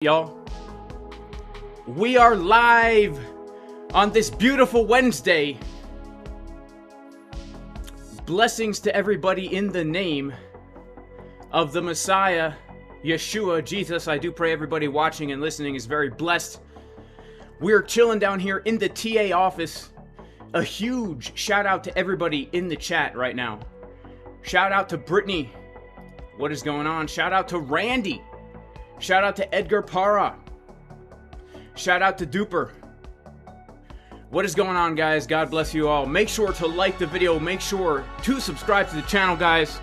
Y'all, we are live on this beautiful Wednesday. Blessings to everybody in the name of the Messiah, Yeshua, Jesus. I do pray everybody watching and listening is very blessed. We're chilling down here in the TA office. A huge shout out to everybody in the chat right now. Shout out to Brittany. What is going on? Shout out to Randy. Shout out to Edgar Para. Shout out to Duper. What is going on, guys? God bless you all. Make sure to like the video. Make sure to subscribe to the channel, guys.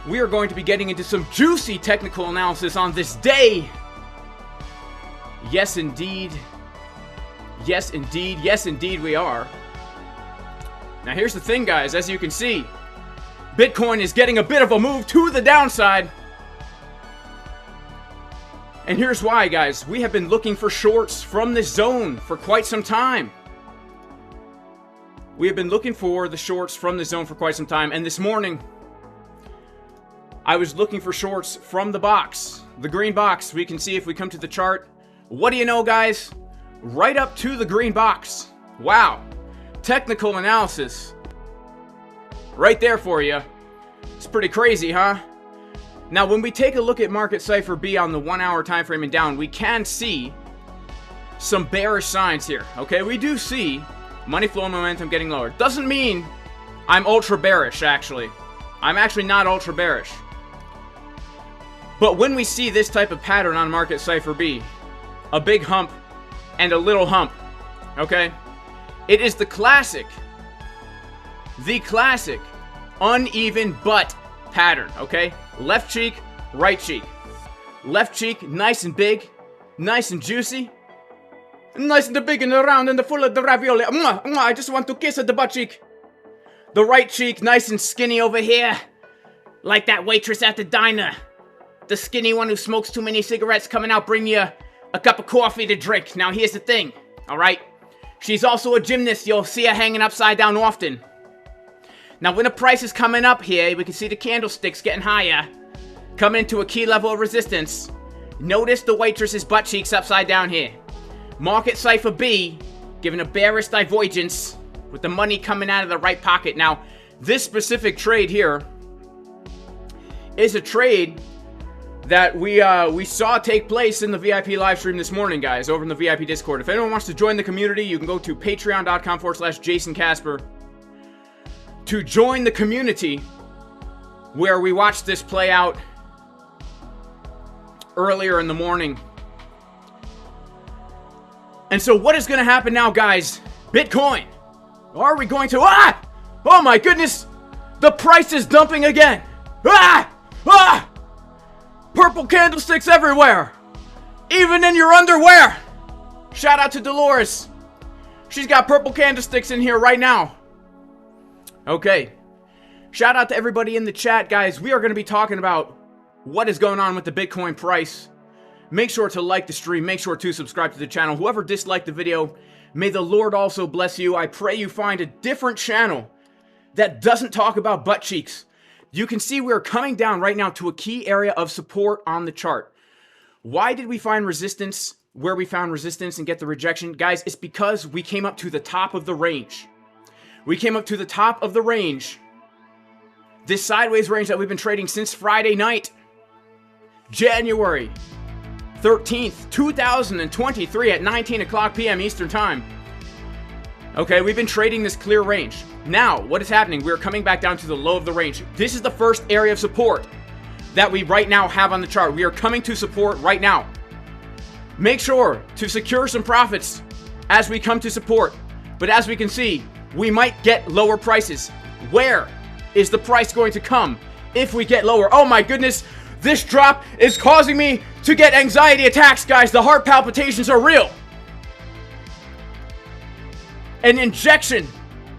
We are going to be getting into some juicy technical analysis on this day. Yes, indeed. Yes, indeed. Yes, indeed, we are. Now, here's the thing, guys. As you can see, Bitcoin is getting a bit of a move to the downside. And here's why, guys. We have been looking for shorts from this zone for quite some time. We have been looking for the shorts from this zone for quite some time. And this morning, I was looking for shorts from the box. The green box. We can see if we come to the chart. What do you know, guys? Right up to the green box. Wow. Technical analysis. Right there for you. It's pretty crazy, huh? Now, when we take a look at market Cipher B on the 1 hour time frame and down, we can see some bearish signs here. Okay, we do see money flow momentum getting lower. Doesn't mean I'm ultra bearish, actually. I'm actually not ultra bearish. But when we see this type of pattern on market Cipher B, a big hump and a little hump, okay, it is the classic uneven butt pattern, okay? Left cheek, right cheek. Left cheek, nice and big, nice and juicy. Nice and big and round and full of the ravioli. Mwah, mwah, I just want to kiss at the butt cheek. The right cheek, nice and skinny over here. Like that waitress at the diner. The skinny one who smokes too many cigarettes coming out bring you a cup of coffee to drink. Now here's the thing, alright? She's also a gymnast. You'll see her hanging upside down often. Now, when the price is coming up here, we can see the candlesticks getting higher, coming into a key level of resistance. Notice the waitress's butt cheeks upside down here. Market Cipher B, giving a bearish divergence with the money coming out of the right pocket. Now, this specific trade here is a trade that we saw take place in the VIP live stream this morning, guys, over in the VIP Discord. If anyone wants to join the community, you can go to patreon.com/JasonCasper. To join the community where we watched this play out earlier in the morning. And so what is going to happen now, guys? Bitcoin. Are we going to... Ah! Oh my goodness! The price is dumping again! Ah! Ah! Purple candlesticks everywhere! Even in your underwear! Shout out to Dolores. She's got purple candlesticks in here right now. Okay, shout out to everybody in the chat, guys. We are going to be talking about what is going on with the Bitcoin price. Make sure to like the stream. Make sure to subscribe to the channel. Whoever disliked the video, may the Lord also bless you. I pray you find a different channel that doesn't talk about butt cheeks. You can see we're coming down right now to a key area of support on the chart. Why did we find resistance where we found resistance and get the rejection? Guys, it's because we came up to the top of the range. We came up to the top of the range. This sideways range that we've been trading since Friday night. January 13th, 2023 at 19 o'clock p.m. Eastern Time. Okay, we've been trading this clear range. Now, what is happening? We're coming back down to the low of the range. This is the first area of support that we right now have on the chart. We are coming to support right now. Make sure to secure some profits as we come to support. But as we can see, we might get lower prices. Where is the price going to come if we get lower? Oh my goodness, this drop is causing me to get anxiety attacks, guys. The heart palpitations are real. An injection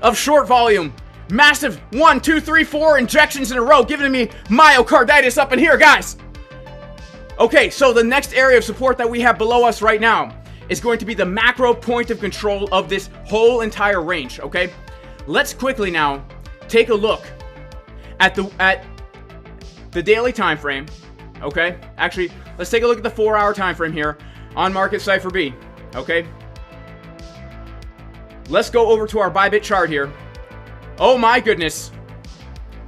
of short volume. Massive 1, 2, 3, 4 injections in a row, giving me myocarditis up in here, guys. Okay, so the next area of support that we have below us right now is going to be the macro point of control of this whole entire range, okay? Let's quickly now take a look at the daily time frame, okay? Actually, Let's take a look at the 4-hour time frame here on market Cipher B. Okay. Let's go over to our ByBit chart here. Oh my goodness.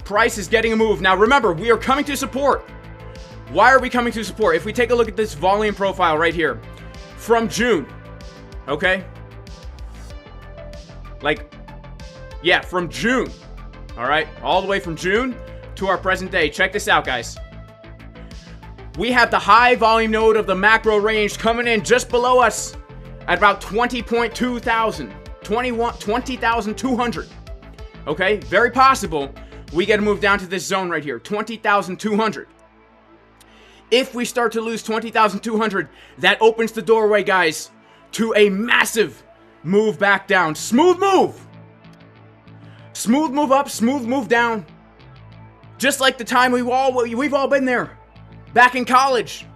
Price is getting a move. Now remember, we are coming to support. Why are we coming to support? If we take a look at this volume profile right here from June, okay? Like, yeah, from June, all right? All the way from June to our present day. Check this out, guys. We have the high volume node of the macro range coming in just below us at about 20.2 thousand, 20,200. Okay, very possible we get to move down to this zone right here, 20,200. If we start to lose 20,200, that opens the doorway, guys, to a massive move back down. Smooth move. Smooth move up, smooth move down. Just like the time we've all been there. Back in college,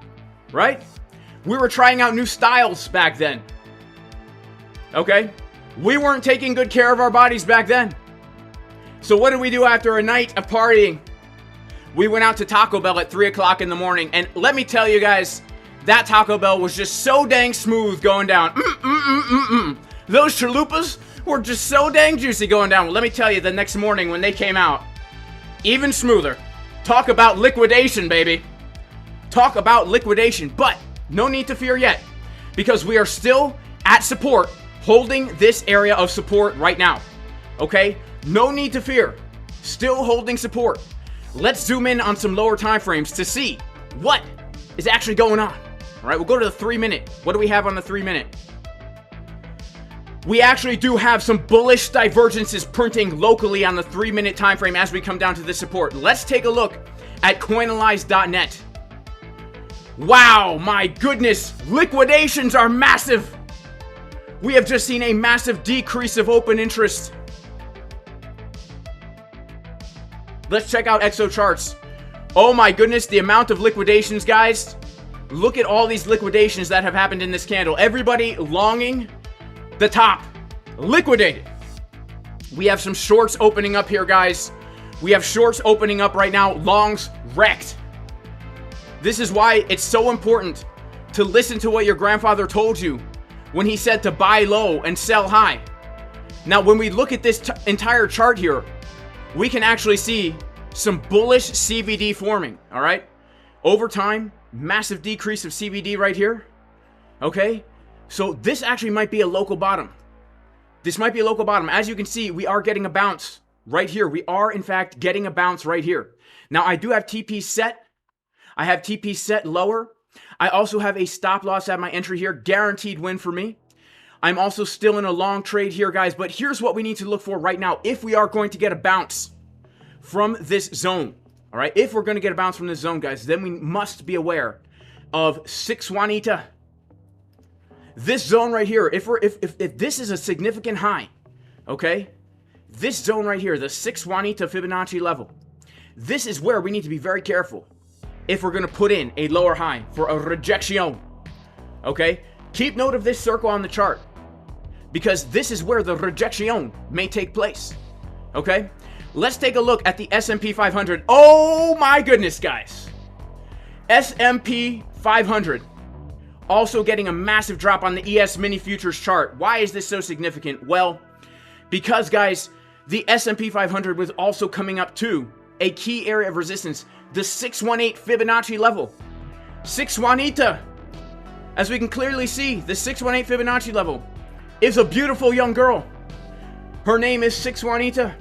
right? We were trying out new styles back then. Okay? We weren't taking good care of our bodies back then. So what did we do after a night of partying? We went out to Taco Bell at 3 o'clock in the morning. And let me tell you guys, that Taco Bell was just so dang smooth going down. Those chalupas were just so dang juicy going down. Well, let me tell you, the next morning when they came out, even smoother. Talk about liquidation, baby. Talk about liquidation. But no need to fear yet, because we are still at support, holding this area of support right now. Okay? No need to fear. Still holding support. Let's zoom in on some lower time frames to see what is actually going on. All right, we'll go to the 3-minute. What do we have on the 3-minute? We actually do have some bullish divergences printing locally on the 3-minute time frame as we come down to this support. Let's take a look at coinanalyze.net. Wow, my goodness, liquidations are massive. We have just seen a massive decrease of open interest. Let's check out XO charts. Oh my goodness, the amount of liquidations, guys. Look at all these liquidations that have happened in this candle. Everybody longing the top. Liquidated. We have some shorts opening up here, guys. We have shorts opening up right now. Longs wrecked. This is why it's so important to listen to what your grandfather told you when he said to buy low and sell high. Now, when we look at this entire chart here, we can actually see some bullish CVD forming, all right? Over time, massive decrease of CVD right here, okay? So this actually might be a local bottom. This might be a local bottom. As you can see, we are getting a bounce right here. We are, in fact, getting a bounce right here. Now, I do have TP set. I have TP set lower. I also have a stop loss at my entry here. Guaranteed win for me. I'm also still in a long trade here, guys, but here's what we need to look for right now if we are going to get a bounce from this zone, all right? If we're going to get a bounce from this zone, guys, then we must be aware of 6 Juanita. This zone right here, if this is a significant high, okay? This zone right here, the 6 Juanita Fibonacci level, this is where we need to be very careful if we're going to put in a lower high for a rejection, okay? Keep note of this circle on the chart, because this is where the rejection may take place, okay? Let's take a look at the S&P 500. Oh my goodness, guys. S&P 500 also getting a massive drop on the ES mini futures chart. Why is this so significant? Well, because, guys, the S&P 500 was also coming up to a key area of resistance, the 618 Fibonacci level. 6 Juanita. As we can clearly see, the 618 Fibonacci level is a beautiful young girl. Her name is 6 Juanita.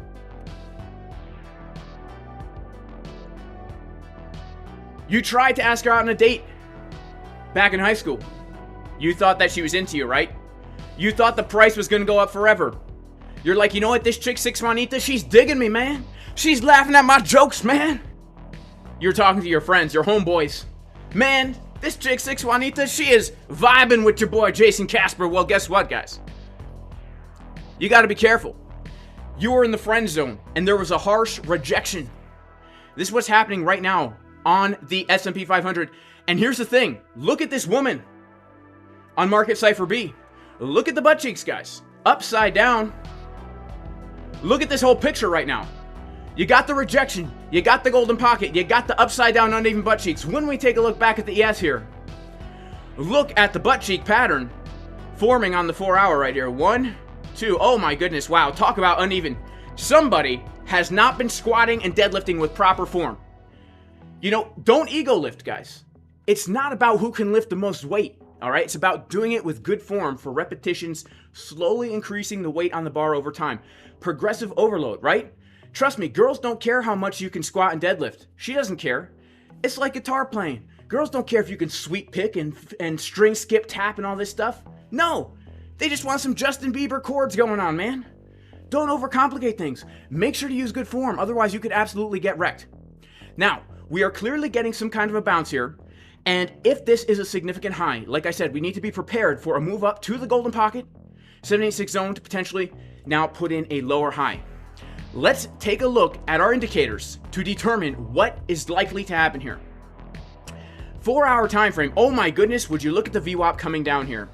You tried to ask her out on a date back in high school. You thought that she was into you, right? You thought the price was going to go up forever. You're like, you know what? This chick, 6 Juanita, she's digging me, man. She's laughing at my jokes, man. You're talking to your friends, your homeboys. Man, this chick, 6 Juanita, she is vibing with your boy, Jason Casper. Well, guess what, guys? You got to be careful. You were in the friend zone, and there was a harsh rejection. This is what's happening right now on the S&P 500. And here's the thing. Look at this woman on Market Cipher B. Look at the butt cheeks, guys. Upside down. Look at this whole picture right now. You got the rejection. You got the golden pocket. You got the upside down uneven butt cheeks. When we take a look back at the ES here, look at the butt cheek pattern forming on the 4 hour right here. 1, 2. Oh my goodness. Wow. Talk about uneven. Somebody has not been squatting and deadlifting with proper form. You know, don't ego lift, guys. It's not about who can lift the most weight. All right. It's about doing it with good form for repetitions, slowly increasing the weight on the bar over time. Progressive overload, right? Trust me, girls don't care how much you can squat and deadlift. She doesn't care. It's like guitar playing. Girls don't care if you can sweep pick and string skip tap and all this stuff. No, they just want some Justin Bieber chords going on, man. Don't overcomplicate things. Make sure to use good form, otherwise you could absolutely get wrecked. Now, we are clearly getting some kind of a bounce here, and if this is a significant high, like I said, we need to be prepared for a move up to the golden pocket, 786 zone to potentially now put in a lower high. Let's take a look at our indicators to determine what is likely to happen here. 4 hour time frame. Oh my goodness, would you look at the VWAP coming down here?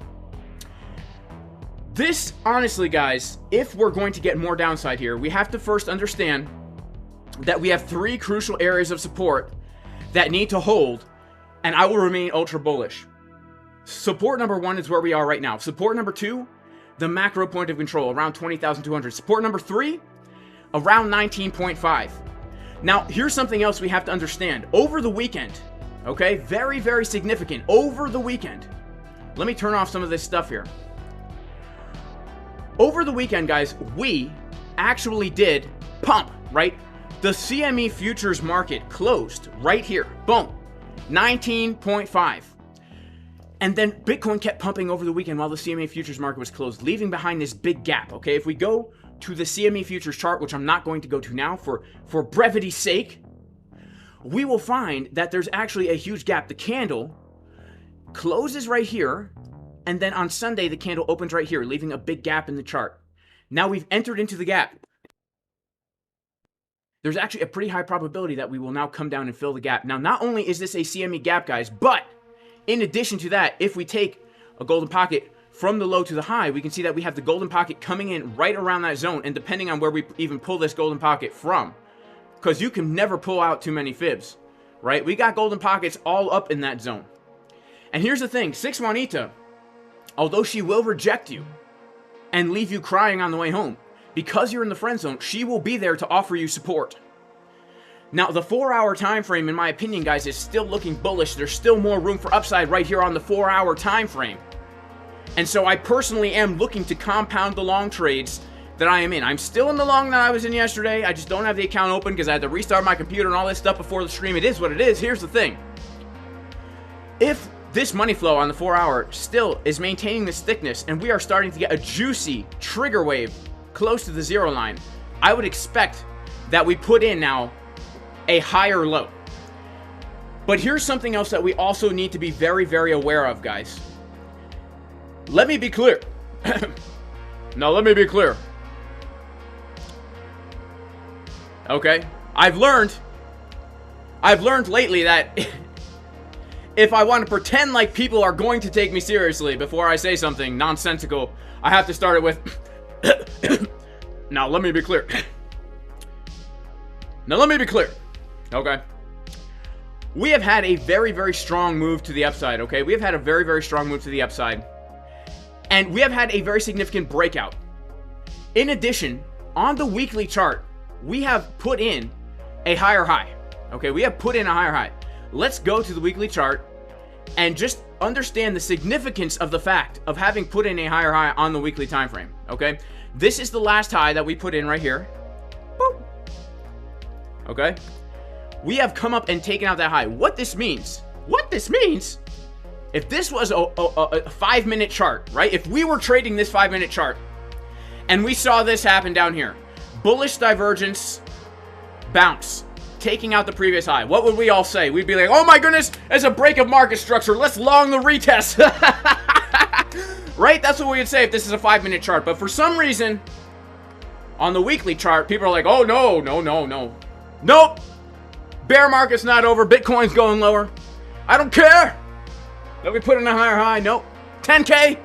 This, honestly, guys, if we're going to get more downside here, we have to first understand that we have 3 crucial areas of support that need to hold, and I will remain ultra bullish. Support number 1 is where we are right now. Support number 2, the macro point of control, around 20,200. Support number 3, around 19.5. Now, here's something else we have to understand. Over the weekend, okay, very, very significant. Over the weekend, let me turn off some of this stuff here. Over the weekend, guys, we actually did pump, right? The CME futures market closed right here. Boom. 19.5. And then Bitcoin kept pumping over the weekend while the CME futures market was closed, leaving behind this big gap, okay? If we go to the CME futures chart, which I'm not going to go to now for brevity's sake, we will find that there's actually a huge gap. The candle closes right here, and then on Sunday, the candle opens right here, leaving a big gap in the chart. Now we've entered into the gap. There's actually a pretty high probability that we will now come down and fill the gap. Now, not only is this a CME gap, guys, but in addition to that, if we take a golden pocket from the low to the high, we can see that we have the golden pocket coming in right around that zone, and depending on where we even pull this golden pocket from, because you can never pull out too many fibs, right? We got golden pockets all up in that zone. And here's the thing, 6 Juanita, although she will reject you and leave you crying on the way home, because you're in the friend zone, she will be there to offer you support. Now, the 4 hour time frame, in my opinion, guys, is still looking bullish. There's still more room for upside right here on the 4 hour time frame. And so I personally am looking to compound the long trades that I am in. I'm still in the long that I was in yesterday. I just don't have the account open because I had to restart my computer and all this stuff before the stream. It is what it is. Here's the thing. If this money flow on the 4 hour still is maintaining this thickness and we are starting to get a juicy trigger wave close to the 0 line, I would expect that we put in now a higher low. But here's something else that we also need to be very, very aware of, guys. Let me be clear. Now, let me be clear. Okay? I've learned lately that if I want to pretend like people are going to take me seriously before I say something nonsensical, I have to start it with, now let me be clear. Now let me be clear. Okay? We have had a very, very strong move to the upside, okay? We have had a very, very strong move to the upside. And we have had a very significant breakout. In addition, on the weekly chart, we have put in a higher high. Okay, we have put in a higher high. Let's go to the weekly chart and just understand the significance of the fact of having put in a higher high on the weekly time frame. Okay, this is the last high that we put in right here. Boop. Okay, we have come up and taken out that high. What this means, if this was a 5-minute chart, right? If we were trading this 5-minute chart and we saw this happen down here, bullish divergence, bounce, taking out the previous high, what would we all say? We'd be like, oh my goodness, it's a break of market structure. Let's long the retest. Right? That's what we would say if this is a 5-minute chart. But for some reason, on the weekly chart, people are like, oh no. Nope. Bear market's not over. Bitcoin's going lower. I don't care. Let me put in a higher high. Nope. 10K?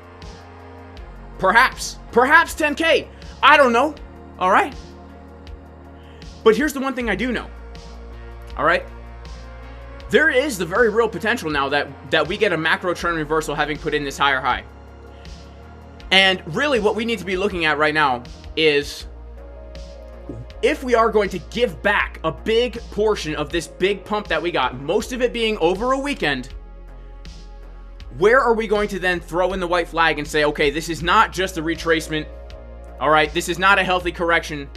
Perhaps 10K. I don't know. All right. But here's the one thing I do know. All right. There is the very real potential now that we get a macro trend reversal having put in this higher high. And really what we need to be looking at right now is if we are going to give back a big portion of this big pump that we got, most of it being over a weekend, where are we going to then throw in the white flag and say, okay, this is not just a retracement. All right, this is not a healthy correction.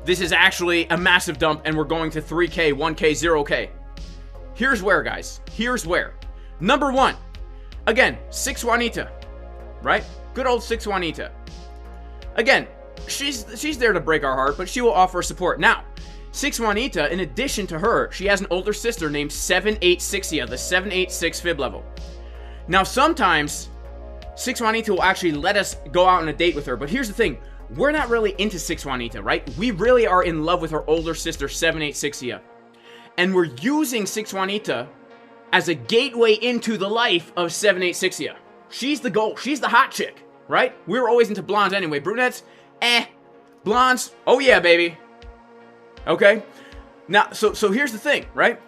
This is actually a massive dump and we're going to 3K, 1K, 0K. Here's where, guys. Here's where. Number one, again, 6 Juanita, right? Good old 6 Juanita. Again, she's there to break our heart, but she will offer support. Now, 6 Juanita, in addition to her, she has an older sister named 786ia, the 786 fib level. Now, sometimes 6 Juanita will actually let us go out on a date with her, but here's the thing. We're not really into 6 Juanita, right? We really are in love with her older sister, 786ia. And we're using 6 Juanita as a gateway into the life of 786ia. She's the goal. She's the hot chick, right? We were always into blondes anyway. Brunettes, blondes, oh yeah, baby. Okay? Now, so here's the thing, right?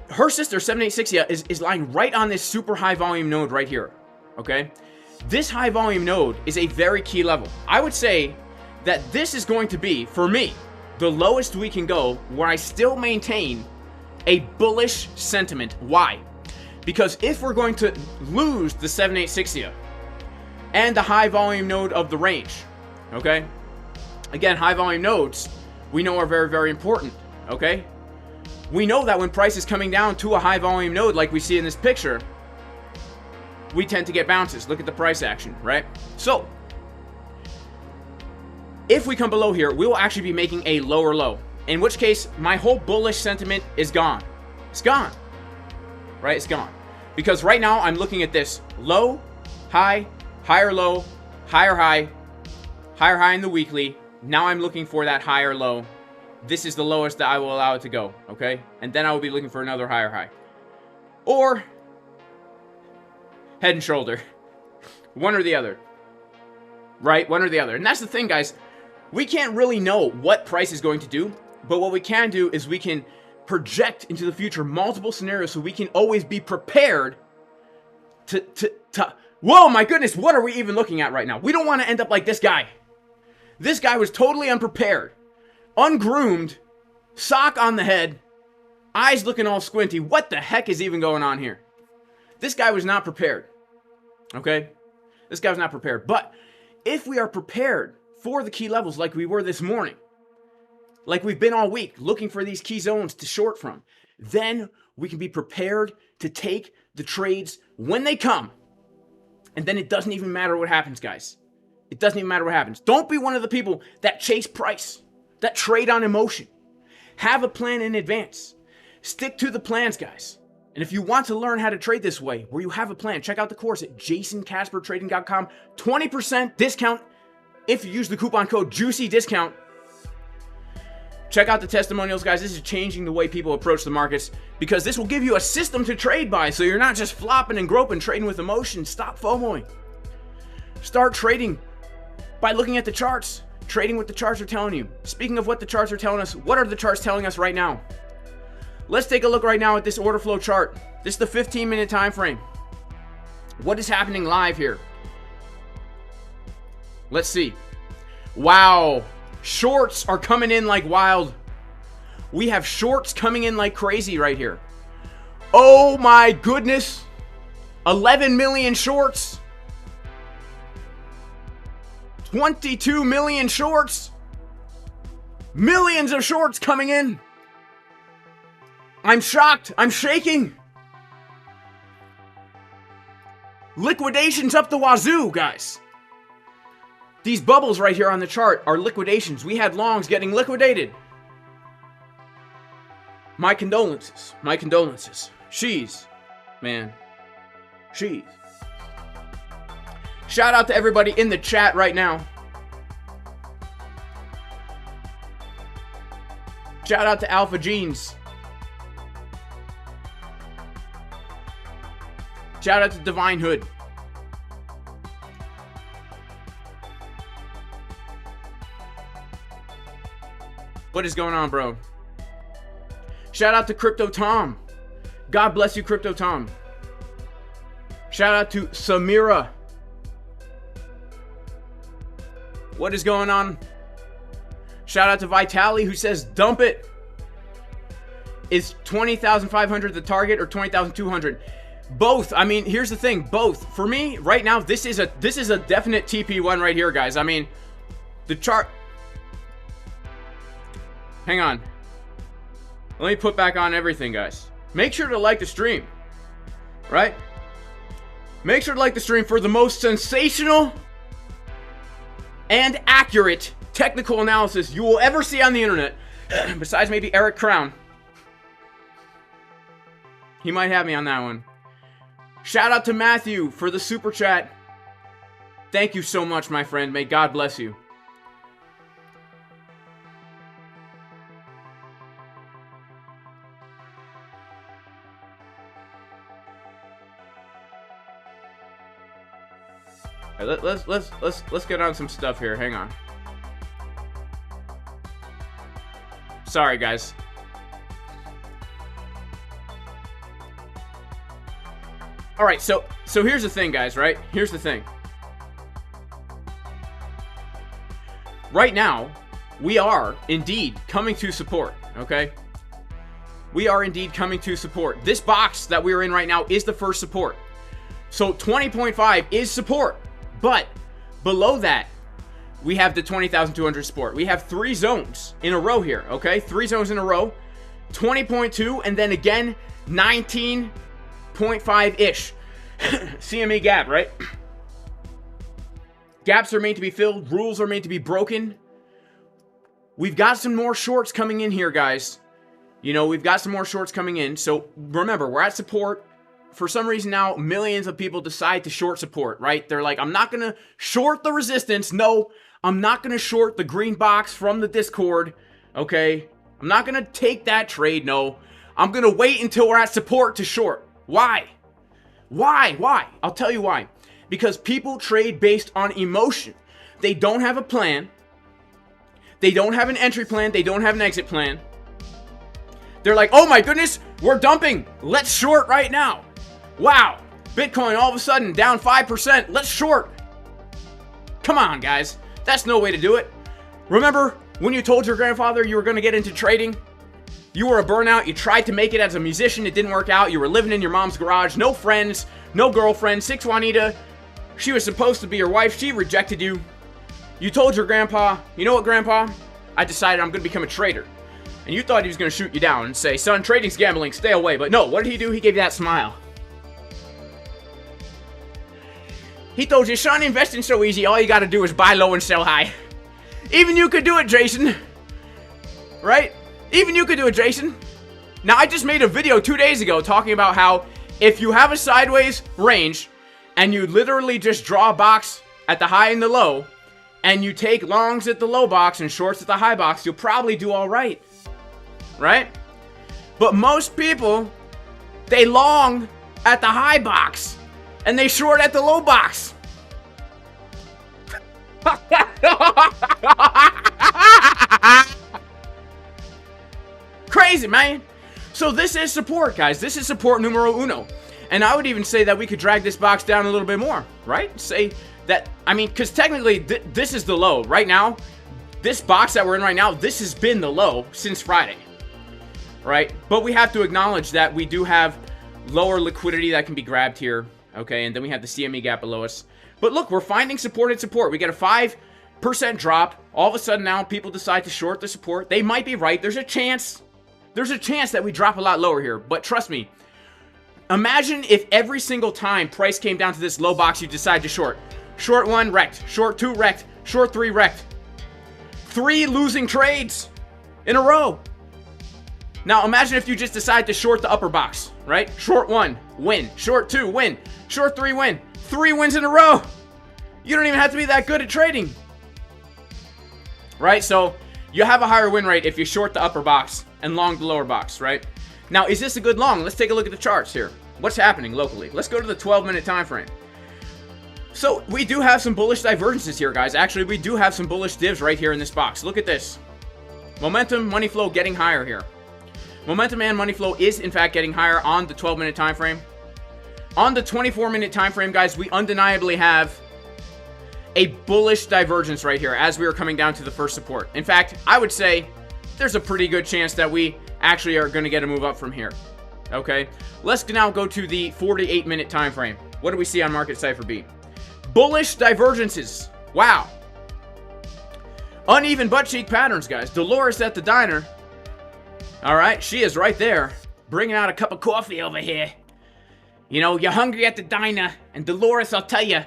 Her sister, 786ia, is lying right on this super high volume node right here, okay? This high volume node is a very key level. I would say that this is going to be, for me, the lowest we can go where I still maintain a bullish sentiment. Why? Because if we're going to lose the 786ia and the high volume node of the range, okay? Again, high volume nodes we know are very, very important, okay? We know that when price is coming down to a high volume node like we see in this picture, we tend to get bounces. Look at the price action, right? So, if we come below here, we will actually be making a lower low. In which case, my whole bullish sentiment is gone. It's gone. Right? It's gone. Because right now, I'm looking at this low, high, higher low, higher high in the weekly. Now I'm looking for that higher low. This is the lowest that I will allow it to go, okay? And then I will be looking for another higher high. Or head and shoulder. One or the other. Right? One or the other. And that's the thing, guys. We can't really know what price is going to do, but what we can do is we can project into the future multiple scenarios so we can always be prepared to whoa, my goodness, what are we even looking at right now? We don't want to end up like this guy. This guy was totally unprepared, ungroomed, sock on the head, eyes looking all squinty. What the heck is even going on here? This guy was not prepared. Okay? This guy was not prepared. But if we are prepared for the key levels like we were this morning, like we've been all week looking for these key zones to short from, then we can be prepared to take the trades when they come. And then it doesn't even matter what happens, guys. It doesn't even matter what happens. Don't be one of the people that chase price, that trade on emotion. Have a plan in advance. Stick to the plans, guys. And if you want to learn how to trade this way, where you have a plan, check out the course at jasoncaspertrading.com. 20% discount if you use the coupon code JUICYDiscount. Check out the testimonials, guys. This is changing the way people approach the markets because this will give you a system to trade by so you're not just flopping and groping, trading with emotion. Stop FOMOing. Start trading by looking at the charts, trading what the charts are telling you. Speaking of what the charts are telling us, what are the charts telling us right now? Let's take a look right now at this order flow chart. This is the 15-minute time frame. What is happening live here? Let's see. Wow. Shorts are coming in like wild. We have shorts coming in like crazy right here. Oh my goodness. 11 million shorts. 22 million shorts. Millions of shorts coming in. I'm shocked. I'm shaking. Liquidations up the wazoo, guys. These bubbles right here on the chart are liquidations. We had longs getting liquidated. My condolences. My condolences. She's, man. She's. Shout out to everybody in the chat right now. Shout out to Alpha Jeans. Shout out to Divine Hood. What is going on, bro? Shout out to Crypto Tom. God bless you, Crypto Tom. Shout out to Samira. What is going on? Shout out to Vitali, who says dump it. Is 20,500 the target or 20,200? Both. I mean, here's the thing. Both. For me, right now, this is a definite TP1 right here, guys. I mean, the chart. Hang on. Let me put back on everything, guys. Make sure to like the stream. Right? Make sure to like the stream for the most sensational and accurate technical analysis you will ever see on the internet. Besides maybe Eric Crown. He might have me on that one. Shout out to Matthew for the super chat. Thank you so much, my friend. May God bless you. All right, let's get on some stuff here. Hang on. Sorry, guys. All right, so here's the thing, guys, right? Here's the thing. Right now, we are indeed coming to support, okay? We are indeed coming to support. This box that we are in right now is the first support. So 20.5 is support, but below that, we have the 20,200 support. We have 3 zones in a row here, okay? 3 zones in a row. 20.2 and then again 19.5-ish. CME gap, right? Gaps are made to be filled. Rules are made to be broken. We've got some more shorts coming in here, guys. You know, we've got some more shorts coming in. So remember, we're at support. For some reason now, millions of people decide to short support, right? They're like, I'm not going to short the resistance. No, I'm not going to short the green box from the Discord, okay? I'm not going to take that trade, no. I'm going to wait until we're at support to short. Why? Why? I'll tell you why. Because people trade based on emotion. They don't have a plan. They don't have an entry plan. They don't have an exit plan. They're like, oh my goodness, we're dumping. Let's short right now. Wow, Bitcoin all of a sudden down 5%. Let's short. Come on, guys. That's no way to do it. Remember when you told your grandfather you were going to get into trading? You were a burnout. You tried to make it as a musician. It didn't work out. You were living in your mom's garage. No friends. No girlfriend. Six Juanita. She was supposed to be your wife. She rejected you. You told your grandpa, you know what, grandpa? I decided I'm going to become a trader. And you thought he was going to shoot you down and say, son, trading's gambling. Stay away. But no, what did he do? He gave you that smile. He told you, son, investing's so easy. All you got to do is buy low and sell high. Even you could do it, Jason. Right? Even you could do it, Jason. Now, I just made a video 2 days ago talking about how if you have a sideways range and you literally just draw a box at the high and the low and you take longs at the low box and shorts at the high box, you'll probably do all right. Right? But most people, they long at the high box and they short at the low box. Crazy, man. So this is support, guys. This is support numero uno. And I would even say that we could drag this box down a little bit more, right? Say that, I mean, because technically this is the low. Right now, this box that we're in right now, this has been the low since Friday, right? But we have to acknowledge that we do have lower liquidity that can be grabbed here, okay? And then we have the CME gap below us. But look, we're finding support at support. We get a 5% drop. All of a sudden now, people decide to short the support. They might be right. There's a chance. There's a chance that we drop a lot lower here. But trust me, imagine if every single time price came down to this low box, you decide to short. Short 1, wrecked. Short 2, wrecked. Short 3, wrecked. 3 losing trades in a row. Now, imagine if you just decide to short the upper box, right? Short 1, win. Short 2, win. Short 3, win. 3 wins in a row. You don't even have to be that good at trading. Right? So, you have a higher win rate if you short the upper box and long the lower box, right? Now, is this a good long? Let's take a look at the charts here. What's happening locally? Let's go to the 12-minute time frame. So, we do have some bullish divergences here, guys. Actually, we do have some bullish divs right here in this box. Look at this. Momentum, money flow getting higher here. Momentum and money flow is in fact getting higher on the 12-minute time frame. On the 24-minute time frame, guys, we undeniably have a bullish divergence right here as we are coming down to the first support. In fact, I would say there's a pretty good chance that we actually are going to get a move up from here. Okay, let's now go to the 48-minute time frame. What do we see on Market Cipher B? Bullish divergences. Wow. Uneven butt cheek patterns, guys. Dolores at the diner. All right, she is right there, bringing out a cup of coffee over here. You know, you're hungry at the diner, and Dolores, I'll tell you,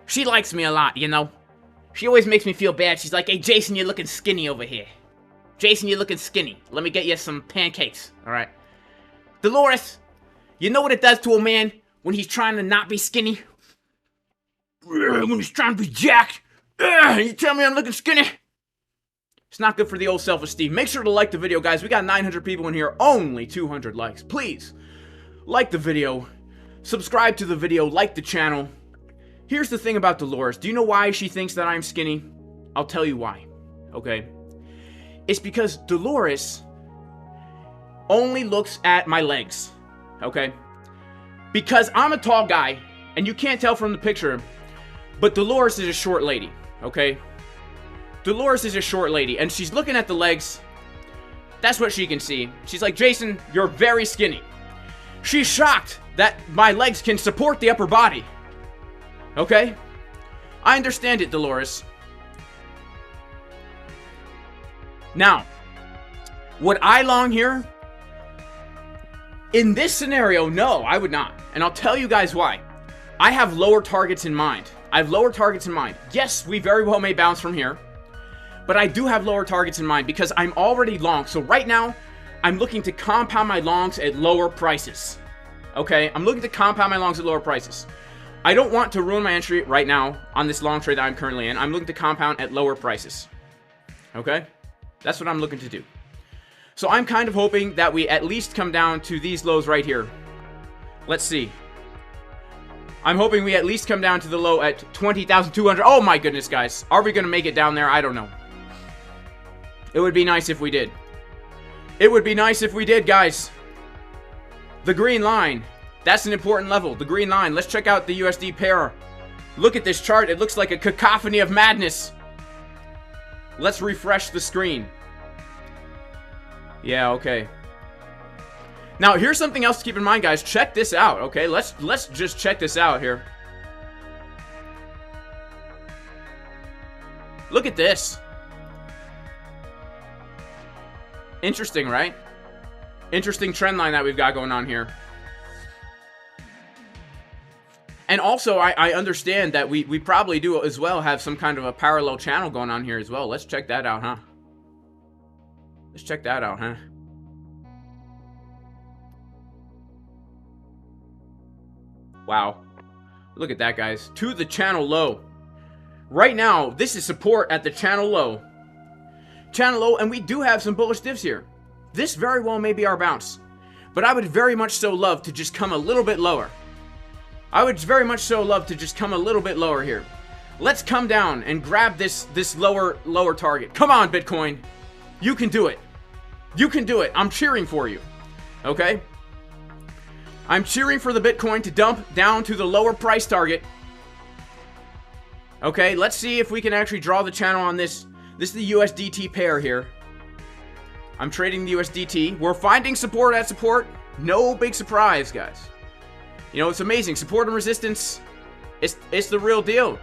she likes me a lot, you know. She always makes me feel bad. She's like, hey, Jason, you're looking skinny over here. Jason, you're looking skinny. Let me get you some pancakes, all right? Dolores, you know what it does to a man when he's trying to not be skinny? When he's trying to be jacked. You tell me I'm looking skinny? It's not good for the old self-esteem. Make sure to like the video, guys. We got 900 people in here, only 200 likes. Please, like the video, subscribe to the video, like the channel. Here's the thing about Dolores. Do you know why she thinks that I'm skinny? I'll tell you why, okay? It's because Dolores only looks at my legs, okay? Because I'm a tall guy, and you can't tell from the picture, but Dolores is a short lady, okay? Dolores is a short lady, and she's looking at the legs. That's what she can see. She's like, Jason, you're very skinny. She's shocked that my legs can support the upper body. Okay? I understand it, Dolores. Now, would I long here? In this scenario, no, I would not. And I'll tell you guys why. I have lower targets in mind. I have lower targets in mind. Yes, we very well may bounce from here. But I do have lower targets in mind because I'm already long. So right now, I'm looking to compound my longs at lower prices. Okay? I'm looking to compound my longs at lower prices. I don't want to ruin my entry right now on this long trade that I'm currently in. I'm looking to compound at lower prices. Okay? That's what I'm looking to do. So I'm kind of hoping that we at least come down to these lows right here. Let's see. I'm hoping we at least come down to the low at 20,200. Oh my goodness, guys. Are we going to make it down there? I don't know. It would be nice if we did. It would be nice if we did, guys. The green line. That's an important level. The green line. Let's check out the USD pair. Look at this chart. It looks like a cacophony of madness. Let's refresh the screen. Yeah, okay. Now, here's something else to keep in mind, guys. Check this out, okay? Let's just check this out here. Look at this. Interesting, right? Interesting trend line that we've got going on here. And also, I understand that we probably do as well have some kind of a parallel channel going on here as well. Let's check that out, huh? Let's check that out, huh? Wow. Look at that, guys. To the channel low. Right now, this is support at the channel low. Channel low, and we do have some bullish divs here. This very well may be our bounce. But I would very much so love to just come a little bit lower. I would very much so love to just come a little bit lower here. Let's come down and grab this lower target. Come on, Bitcoin. You can do it. You can do it. I'm cheering for you. Okay? I'm cheering for the Bitcoin to dump down to the lower price target. Okay, let's see if we can actually draw the channel on this. This is the USDT pair here. I'm trading the USDT. We're finding support at support. No big surprise, guys. You know, it's amazing. Support and resistance, it's the real deal.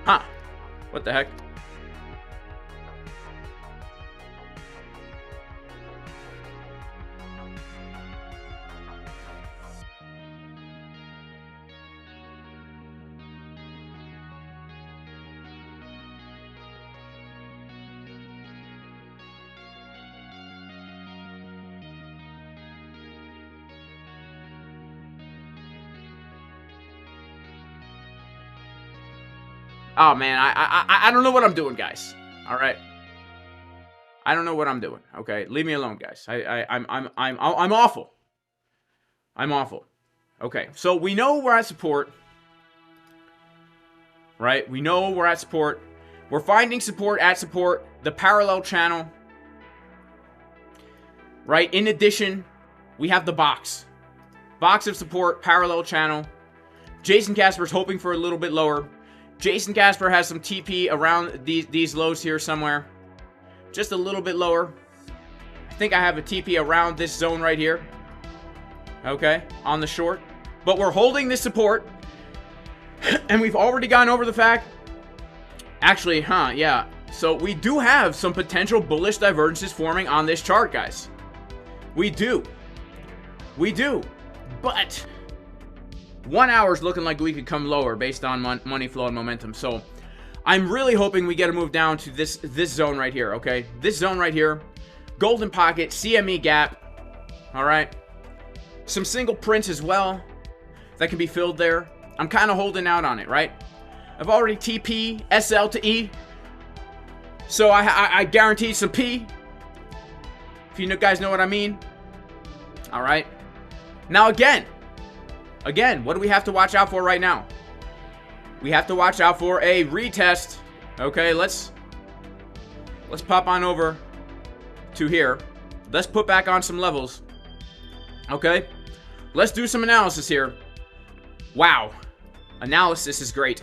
Huh. What the heck? Oh man, I don't know what I'm doing, guys. All right, I don't know what I'm doing. Okay, leave me alone, guys. I'm awful. I'm awful. Okay, so we know we're at support, right? We know we're at support. We're finding support at support, the parallel channel, right? In addition, we have the box of support, parallel channel. Jason Casper's hoping for a little bit lower. Jason Casper has some TP around these lows here somewhere, just a little bit lower. I think I have a TP around this zone right here, okay, on the short. But we're holding this support, and we've already gone over the fact, actually, yeah. So we do have some potential bullish divergences forming on this chart, guys. We do. But 1 hour is looking like we could come lower based on money flow and momentum. So I'm really hoping we get a move down to this zone right here, okay? This zone right here. Golden pocket, CME gap. All right. Some single prints as well that can be filled there. I'm kind of holding out on it, right? I've already TP, SL to E. So I guaranteed some P. If you guys know what I mean. All right. Now again, what do we have to watch out for right now? We have to watch out for a retest. Okay, let's pop on over to here. Let's put back on some levels. Okay, let's do some analysis here. Wow, analysis is great.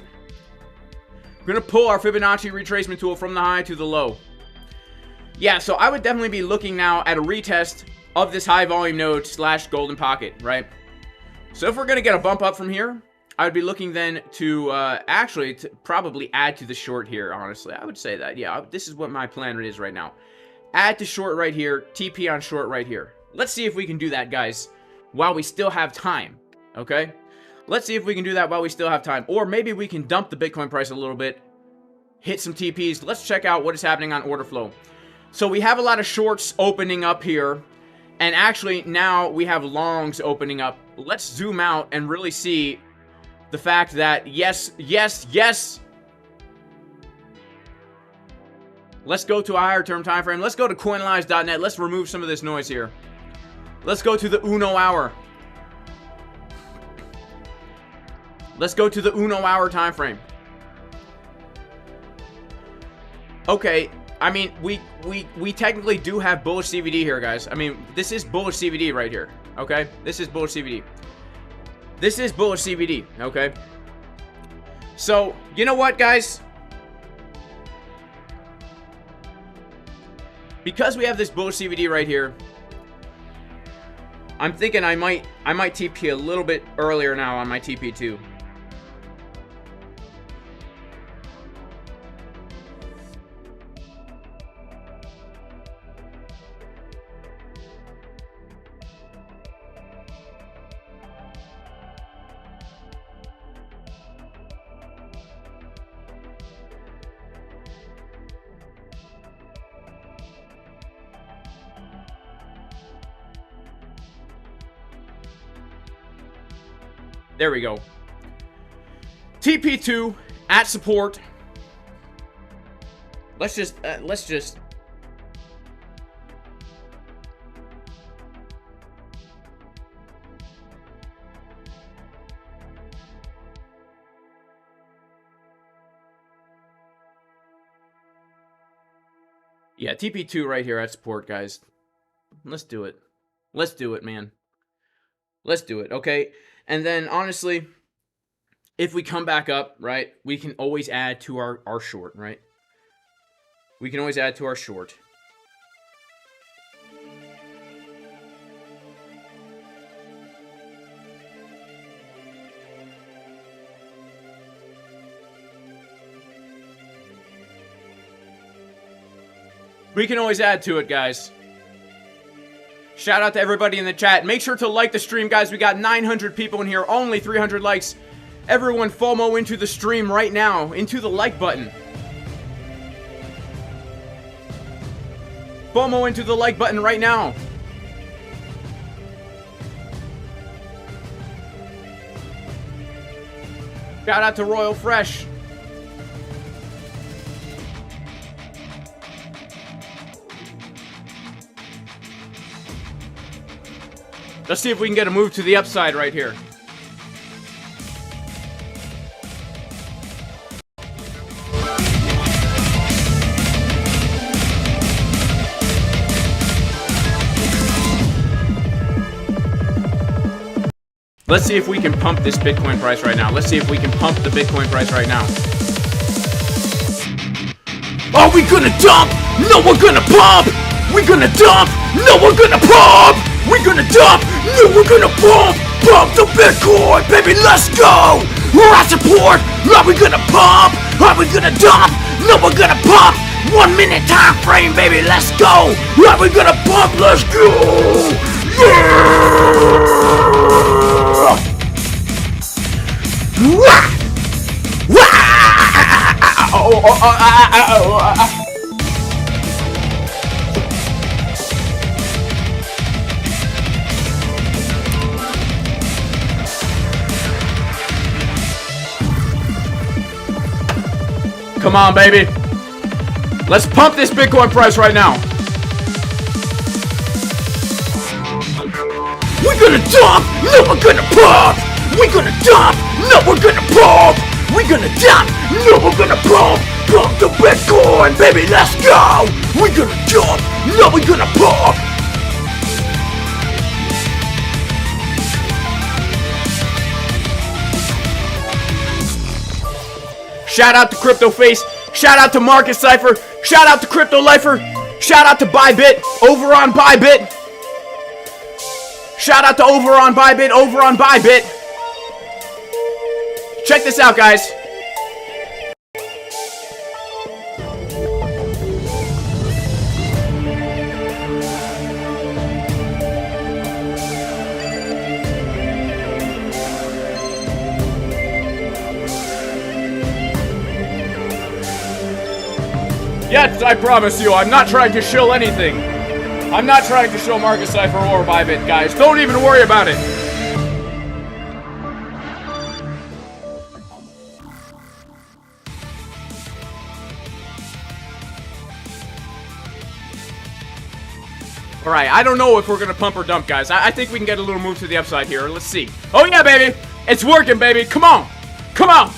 We're gonna pull our Fibonacci retracement tool from the high to the low. Yeah, so I would definitely be looking now at a retest of this high volume node slash golden pocket, right? So if we're gonna get a bump up from here, I would be looking then to actually to probably add to the short here. Honestly, I would say that. Yeah, this is what my plan is right now. Add to short right here, TP on short right here. Let's see if we can do that, guys, while we still have time. Okay, let's see if we can do that while we still have time, or maybe we can dump the Bitcoin price a little bit, hit some TPs. Let's check out what is happening on order flow. So we have a lot of shorts opening up here, and actually now we have longs opening up. Let's zoom out and really see the fact that yes. Let's go to a higher term time frame. Let's go to coinanalyze.net. Let's remove some of this noise here. Let's go to the Uno hour. Let's go to the Uno hour time frame. Okay, I mean, we technically do have bullish CVD here, guys. I mean, this is bullish CVD right here. Okay, this is bullish CVD. This is bullish CVD. Okay. So you know what, guys? Because we have this bullish CVD right here, I'm thinking I might TP a little bit earlier now on my TP2. There we go. TP2 at support. Let's just yeah, TP2 right here at support, guys. Let's do it. Let's do it, man. Let's do it, okay? And then, honestly, if we come back up, right, we can always add to our short, right? We can always add to our short. We can always add to it, guys. Shout out to everybody in the chat. Make sure to like the stream, guys. We got 900 people in here, only 300 likes. Everyone FOMO into the stream right now, into the like button. FOMO into the like button right now. Shout out to Royal Fresh. Let's see if we can get a move to the upside right here. Let's see if we can pump this Bitcoin price right now. Let's see if we can pump the Bitcoin price right now. Are we gonna dump? No, we're gonna pump! We're gonna dump! No, we're gonna pump! We're gonna dump! No, we're gonna pump! Pump the Bitcoin, baby, let's go! We're at support! Are we gonna pump? Are we gonna dump? No, we're gonna pump! 1 minute time frame, baby, let's go! Are we gonna pump? Let's go! Yeah! Wah! Come on, baby. Let's pump this Bitcoin price right now. We're gonna dump! No, we're gonna pump! We're gonna dump! No, we're gonna pump! We're gonna dump! No, we're gonna pump! Pump the Bitcoin, baby, let's go! We're gonna dump! No, we're gonna pump! Shout out to Crypto Face. Shout out to Market Cipher. Shout out to Crypto Lifer. Shout out to ByBit. Over on ByBit. Shout out to over on ByBit. Check this out, guys. Yes, I promise you, I'm not trying to shill anything. I'm not trying to shill Market Cipher or ByBit, guys. Don't even worry about it. Alright, I don't know if we're gonna pump or dump, guys. I think we can get a little move to the upside here. Let's see. Oh yeah, baby! It's working, baby! Come on! Come on!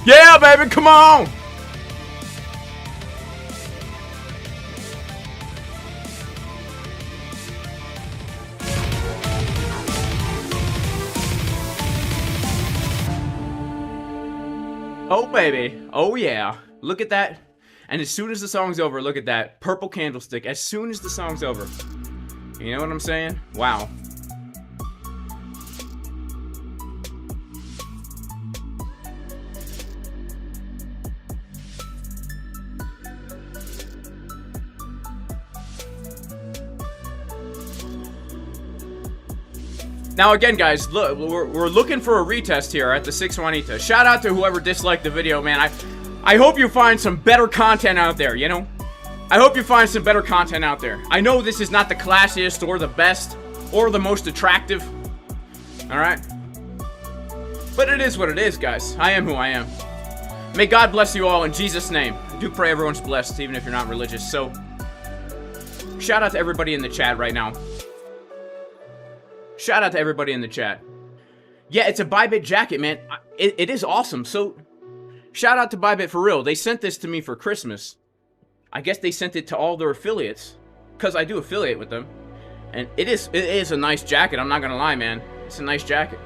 Yeah, baby, come on! Oh, baby. Oh, yeah. Look at that. And as soon as the song's over, look at that. Purple candlestick. As soon as the song's over. You know what I'm saying? Wow. Now again, guys, look, we're looking for a retest here at the 6 Juanita. Shout out to whoever disliked the video, man. I hope you find some better content out there, you know? I hope you find some better content out there. I know this is not the classiest or the best or the most attractive. Alright? But it is what it is, guys. I am who I am. May God bless you all in Jesus' name. I do pray everyone's blessed, even if you're not religious. So, shout out to everybody in the chat right now. Shout out to everybody in the chat. Yeah, it's a ByBit jacket, man. It is awesome. So, shout out to ByBit for real. They sent this to me for Christmas. I guess they sent it to all their affiliates, because I do affiliate with them. And it is a nice jacket. I'm not gonna lie, man. It's a nice jacket.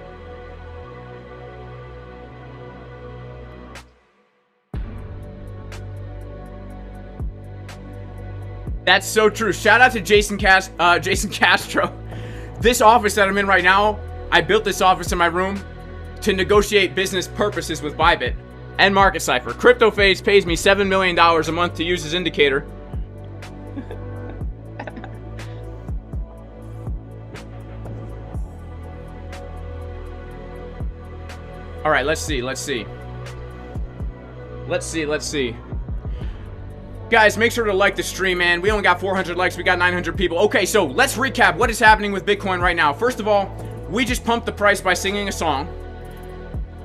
That's so true. Shout out to Jason Castro. This office that I'm in right now, I built this office in my room to negotiate business purposes with ByBit and Market Cipher. Crypto Phase pays me $7 million a month to use his indicator. Alright, let's see. Guys, make sure to like the stream, man. We only got 400 likes. We got 900 people. Okay, so let's recap what is happening with Bitcoin right now. First of all, we just pumped the price by singing a song.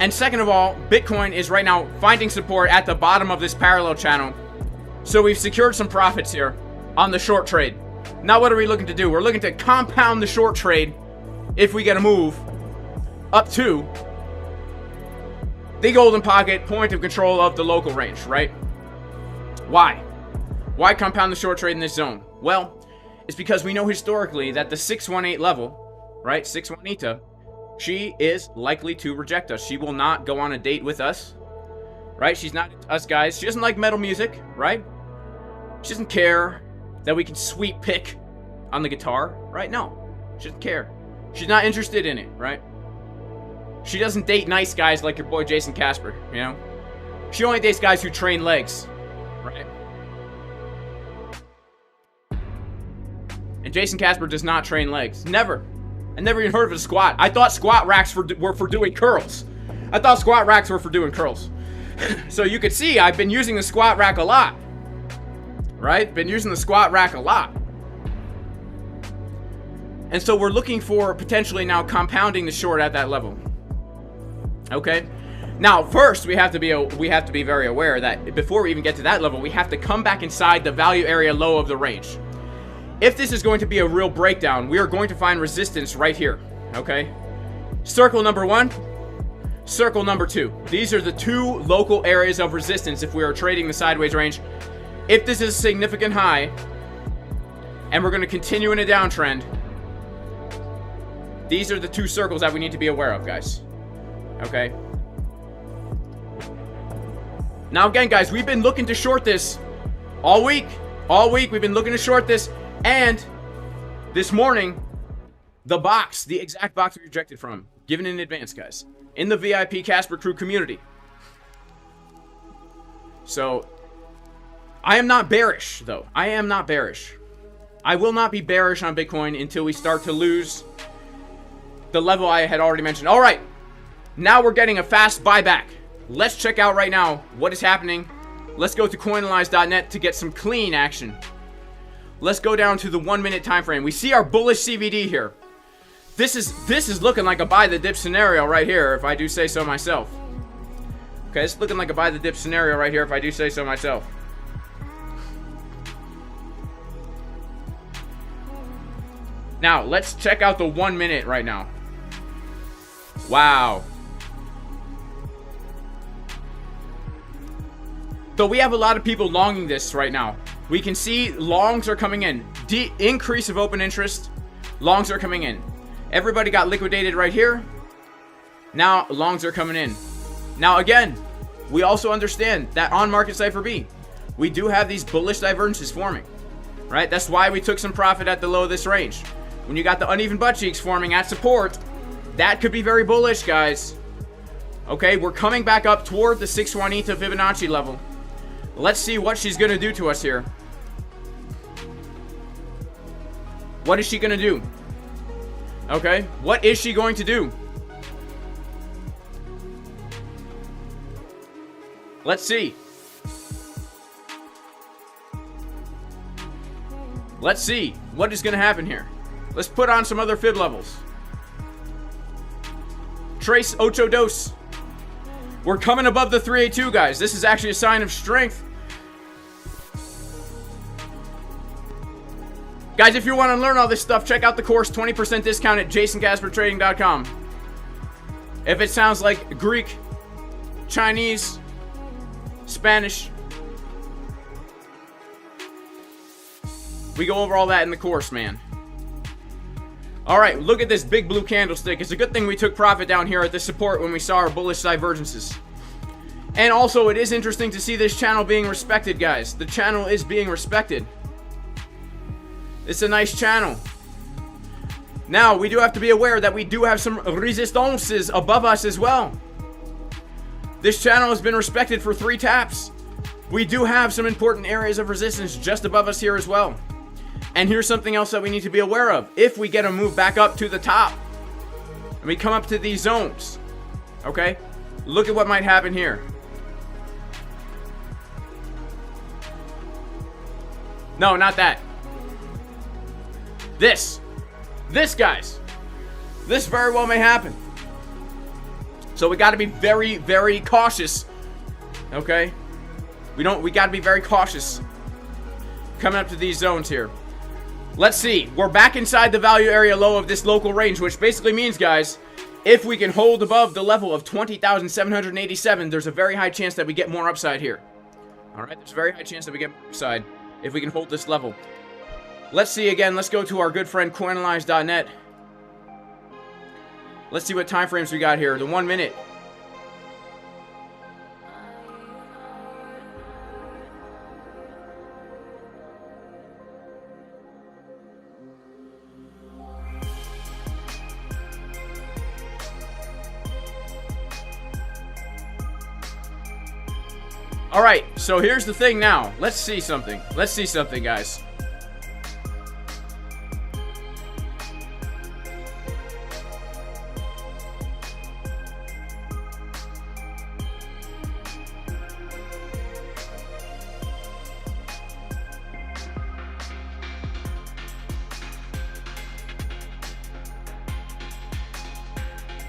And second of all, Bitcoin is right now finding support at the bottom of this parallel channel. So we've secured some profits here on the short trade. Now what are we looking to do? We're looking to compound the short trade if we get a move up to the golden pocket point of control of the local range, right? Why? Why compound the short trade in this zone? Well, it's because we know historically that the 618 level, right, 618, she is likely to reject us. She will not go on a date with us, right? She's not us guys. She doesn't like metal music, right? She doesn't care that we can sweep pick on the guitar, right? No, she doesn't care. She's not interested in it, right? She doesn't date nice guys like your boy Jason Casper, you know? She only dates guys who train legs, right? And Jason Casper does not train legs. Never. I never even heard of a squat. I thought squat racks were for doing curls. I thought squat racks were for doing curls. So you could see I've been using the squat rack a lot. Right? Been using the squat rack a lot. And so we're looking for potentially now compounding the short at that level. Okay? Now, first we have to be very aware that before we even get to that level, we have to come back inside the value area low of the range. If this is going to be a real breakdown, we are going to find resistance right here. Okay? Circle number 1, circle number 2. These are the two local areas of resistance if we are trading the sideways range. If this is a significant high, and we're going to continue in a downtrend, these are the two circles that we need to be aware of, guys. Okay? Now again, guys, we've been looking to short this all week. All week, we've been looking to short this. And this morning, the exact box we rejected from, given in advance, guys, in the VIP Casper Crew community. So, I am not bearish, though. I am not bearish. I will not be bearish on Bitcoin until we start to lose the level I had already mentioned. All right, now we're getting a fast buyback. Let's check out right now what is happening. Let's go to coinanalyze.net to get some clean action. Let's go down to the 1 minute time frame. We see our bullish CVD here. This is looking like a buy the dip scenario right here, if I do say so myself. Okay, it's looking like a buy the dip scenario right here, if I do say so myself. Now, let's check out the 1 minute right now. Wow. So we have a lot of people longing this right now. We can see longs are coming in. Increase of open interest. Longs are coming in. Everybody got liquidated right here. Now longs are coming in. Now again, we also understand that on market Cipher B, we do have these bullish divergences forming. Right? That's why we took some profit at the low of this range. When you got the uneven butt cheeks forming at support, that could be very bullish, guys. Okay, we're coming back up toward the 618 Fibonacci level. Let's see what she's going to do to us here. What is she going to do? Okay, what is she going to do? Let's see. Let's see what is going to happen here. Let's put on some other fib levels. Trace ocho dos. We're coming above the 382, guys. This is actually a sign of strength. Guys, if you want to learn all this stuff, check out the course, 20% discount at jasoncaspertrading.com. If it sounds like Greek, Chinese, Spanish, we go over all that in the course, man. All right, look at this big blue candlestick. It's a good thing we took profit down here at this support when we saw our bullish divergences. And also, it is interesting to see this channel being respected, guys. The channel is being respected. It's a nice channel. Now, we do have to be aware that we do have some resistances above us as well. This channel has been respected for 3 taps. We do have some important areas of resistance just above us here as well. And here's something else that we need to be aware of. If we get a move back up to the top, and we come up to these zones, okay? Look at what might happen here. No, not that. This, guys. This very well may happen. So we got to be very, very cautious. Okay? We got to be very cautious coming up to these zones here. Let's see. We're back inside the value area low of this local range, which basically means, guys, if we can hold above the level of 20,787, there's a very high chance that we get more upside here. Alright, there's a very high chance that we get more upside if we can hold this level. Let's see again. Let's go to our good friend Coinalyze.net. Let's see what time frames we got here. The 1 minute. Alright, so here's the thing now. Let's see something. Let's see something, guys.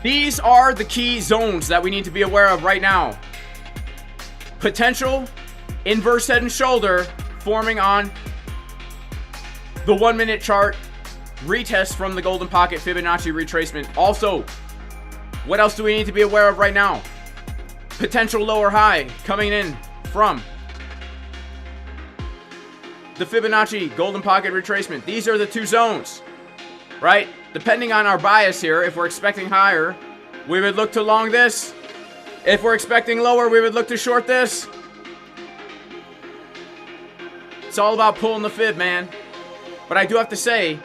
These are the key zones that we need to be aware of right now. Potential inverse head and shoulder forming on the 1 minute chart. Retest from the golden pocket Fibonacci retracement. Also, what else do we need to be aware of right now? Potential lower high coming in from the Fibonacci golden pocket retracement. These are the two zones, right? Depending on our bias here, if we're expecting higher, we would look to long this. If we're expecting lower, we would look to short this. It's all about pulling the fib, man. But I do have to say,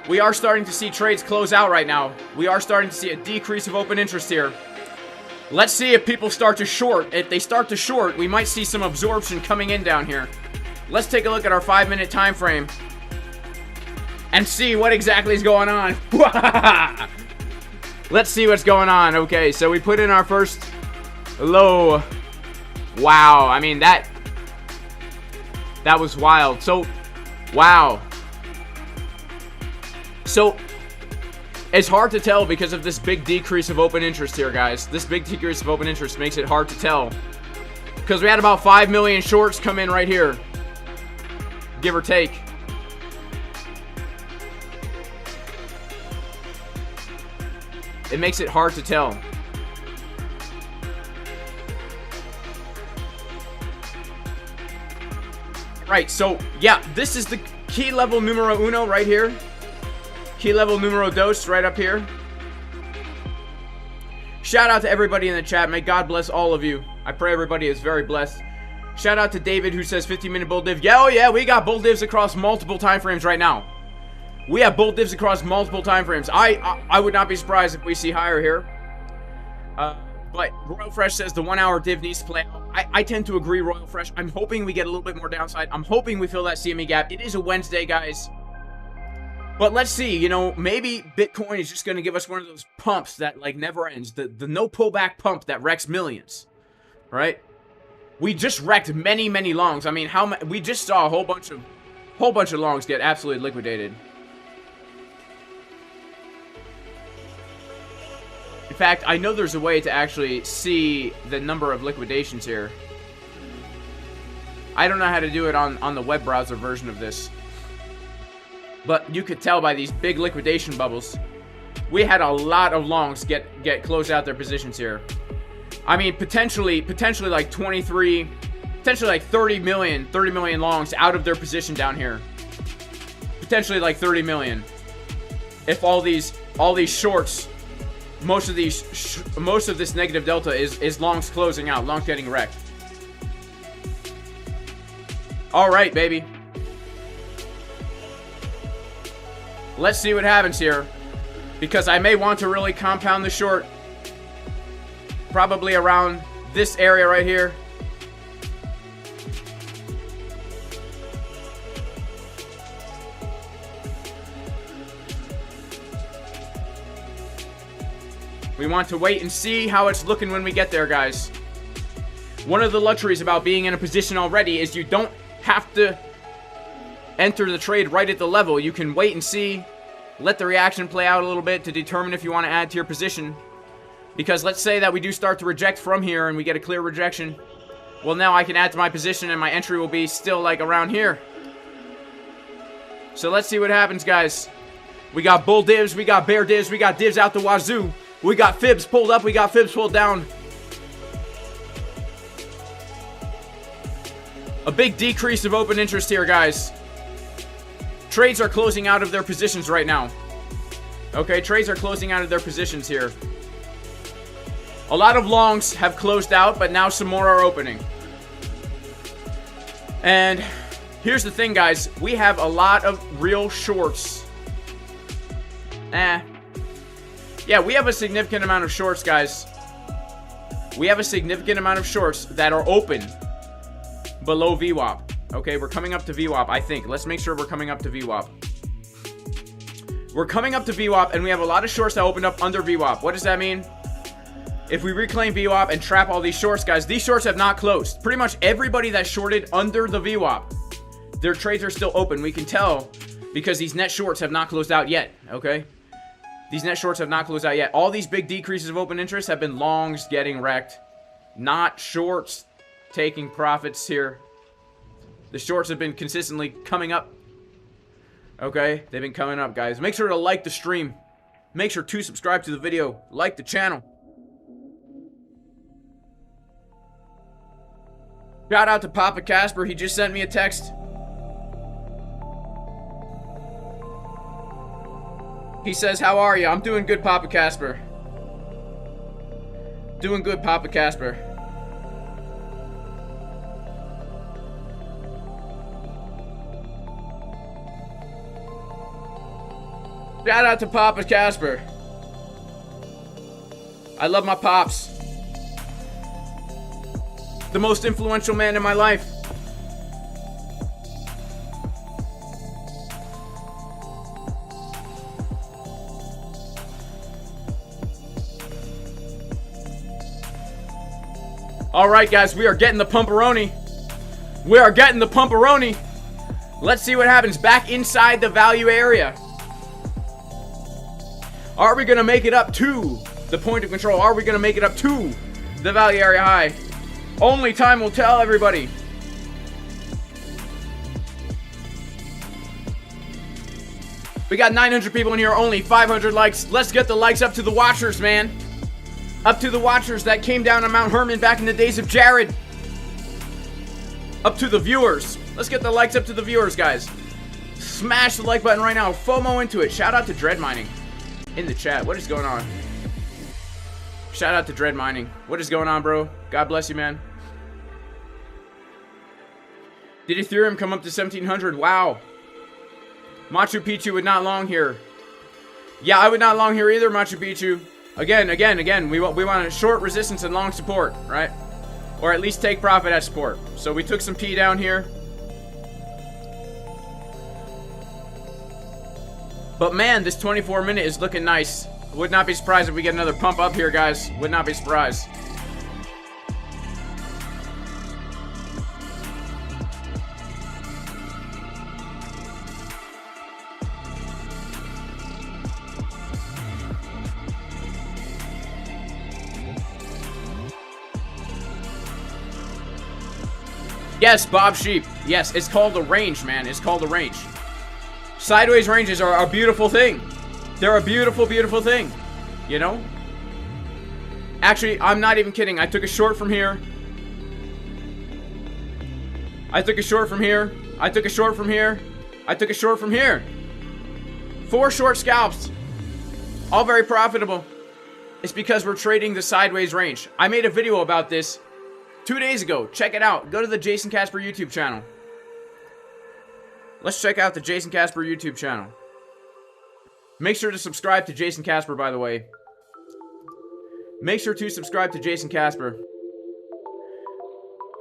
we are starting to see trades close out right now. We are starting to see a decrease of open interest here. Let's see if people start to short. If they start to short, we might see some absorption coming in down here. Let's take a look at our 5 minute time frame and see what exactly is going on. Let's see what's going on. Okay, so we put in our first low. Wow, I mean that was wild. So wow, so it's hard to tell because of this big decrease of open interest here, guys. This big decrease of open interest makes it hard to tell because we had about 5 million shorts come in right here, give or take. It makes it hard to tell. Right, so yeah, this is the key level numero uno right here. Key level numero dos right up here. Shout out to everybody in the chat. May God bless all of you. I pray everybody is very blessed. Shout out to David who says 15-minute bull div. Yeah, oh yeah, we got bull divs across multiple time frames right now. We have bull divs across multiple time frames. I would not be surprised if we see higher here. But Royal Fresh says the 1 hour div needs to play out. I tend to agree, Royal Fresh. I'm hoping we get a little bit more downside. I'm hoping we fill that CME gap. It is a Wednesday, guys. But let's see, you know, maybe Bitcoin is just going to give us one of those pumps that like never ends. The no pullback pump that wrecks millions, right? We just wrecked many longs. I mean, we just saw a whole bunch of longs get absolutely liquidated. In fact, I know there's a way to actually see the number of liquidations here. I don't know how to do it on the web browser version of this. But you could tell by these big liquidation bubbles. We had a lot of longs get closed out their positions here. I mean, potentially like 23, potentially like 30 million longs out of their position down here. Potentially like 30 million. If all these shorts, most of this negative delta is longs closing out, longs getting wrecked. All right, baby. Let's see what happens here, because I may want to really compound the short probably around this area right here. We want to wait and see how it's looking when we get there, guys. One of the luxuries about being in a position already is you don't have to enter the trade right at the level. You can wait and see, let the reaction play out a little bit to determine if you want to add to your position. Because let's say that we do start to reject from here and we get a clear rejection. Well, now I can add to my position and my entry will be still like around here. So let's see what happens, guys. We got bull divs, we got bear divs, we got divs out the wazoo. We got fibs pulled up, we got fibs pulled down. A big decrease of open interest here, guys. Trades are closing out of their positions right now. Okay, trades are closing out of their positions here. A lot of longs have closed out, but now some more are opening. And here's the thing, guys. We have a lot of real shorts. Yeah, we have a significant amount of shorts, guys. We have a significant amount of shorts that are open below VWAP. Okay, we're coming up to VWAP, I think. Let's make sure we're coming up to VWAP. We're coming up to VWAP, and we have a lot of shorts that opened up under VWAP. What does that mean? If we reclaim VWAP and trap all these shorts, guys, these shorts have not closed. Pretty much everybody that shorted under the VWAP, their trades are still open. We can tell because these net shorts have not closed out yet, okay? These net shorts have not closed out yet. All these big decreases of open interest have been longs getting wrecked, not shorts taking profits here. The shorts have been consistently coming up. Okay, they've been coming up, guys. Make sure to like the stream. Make sure to subscribe to the video. Like the channel. Shout out to Papa Casper. He just sent me a text. He says, how are you? I'm doing good, Papa Casper. Doing good, Papa Casper. Shout out to Papa Casper. I love my pops. The most influential man in my life. All right, guys, we are getting the pumperoni. We are getting the pumperoni. Let's see what happens back inside the value area. Are we going to make it up to the point of control? Are we going to make it up to the value area high? Only time will tell, everybody. We got 900 people in here, only 500 likes. Let's get the likes up to the watchers, man. Up to the watchers that came down on Mount Herman back in the days of Jared. Up to the viewers. Let's get the likes up to the viewers, guys. Smash the like button right now. FOMO into it. Shout out to Dread Mining in the chat. What is going on? Shout out to Dread Mining. What is going on, bro? God bless you, man. Did Ethereum come up to 1700? Wow. Machu Picchu would not long here. Yeah, I would not long here either, Machu Picchu. Again. We want a short resistance and long support, right? Or at least take profit at support. So we took some P down here. But man, this 24 minute is looking nice. Would not be surprised if we get another pump up here, guys. Would not be surprised. Yes, Bob Sheep. Yes, it's called a range, man. It's called a range. Sideways ranges are a beautiful thing. They're a beautiful, beautiful thing. You know? Actually, I'm not even kidding. I took a short from here. I took a short from here. I took a short from here. I took a short from here. 4 short scalps. All very profitable. It's because we're trading the sideways range. I made a video about this 2 days ago. Check it out. Go to the Jason Casper YouTube channel. Let's check out the Jason Casper YouTube channel. Make sure to subscribe to Jason Casper, by the way. Make sure to subscribe to Jason Casper.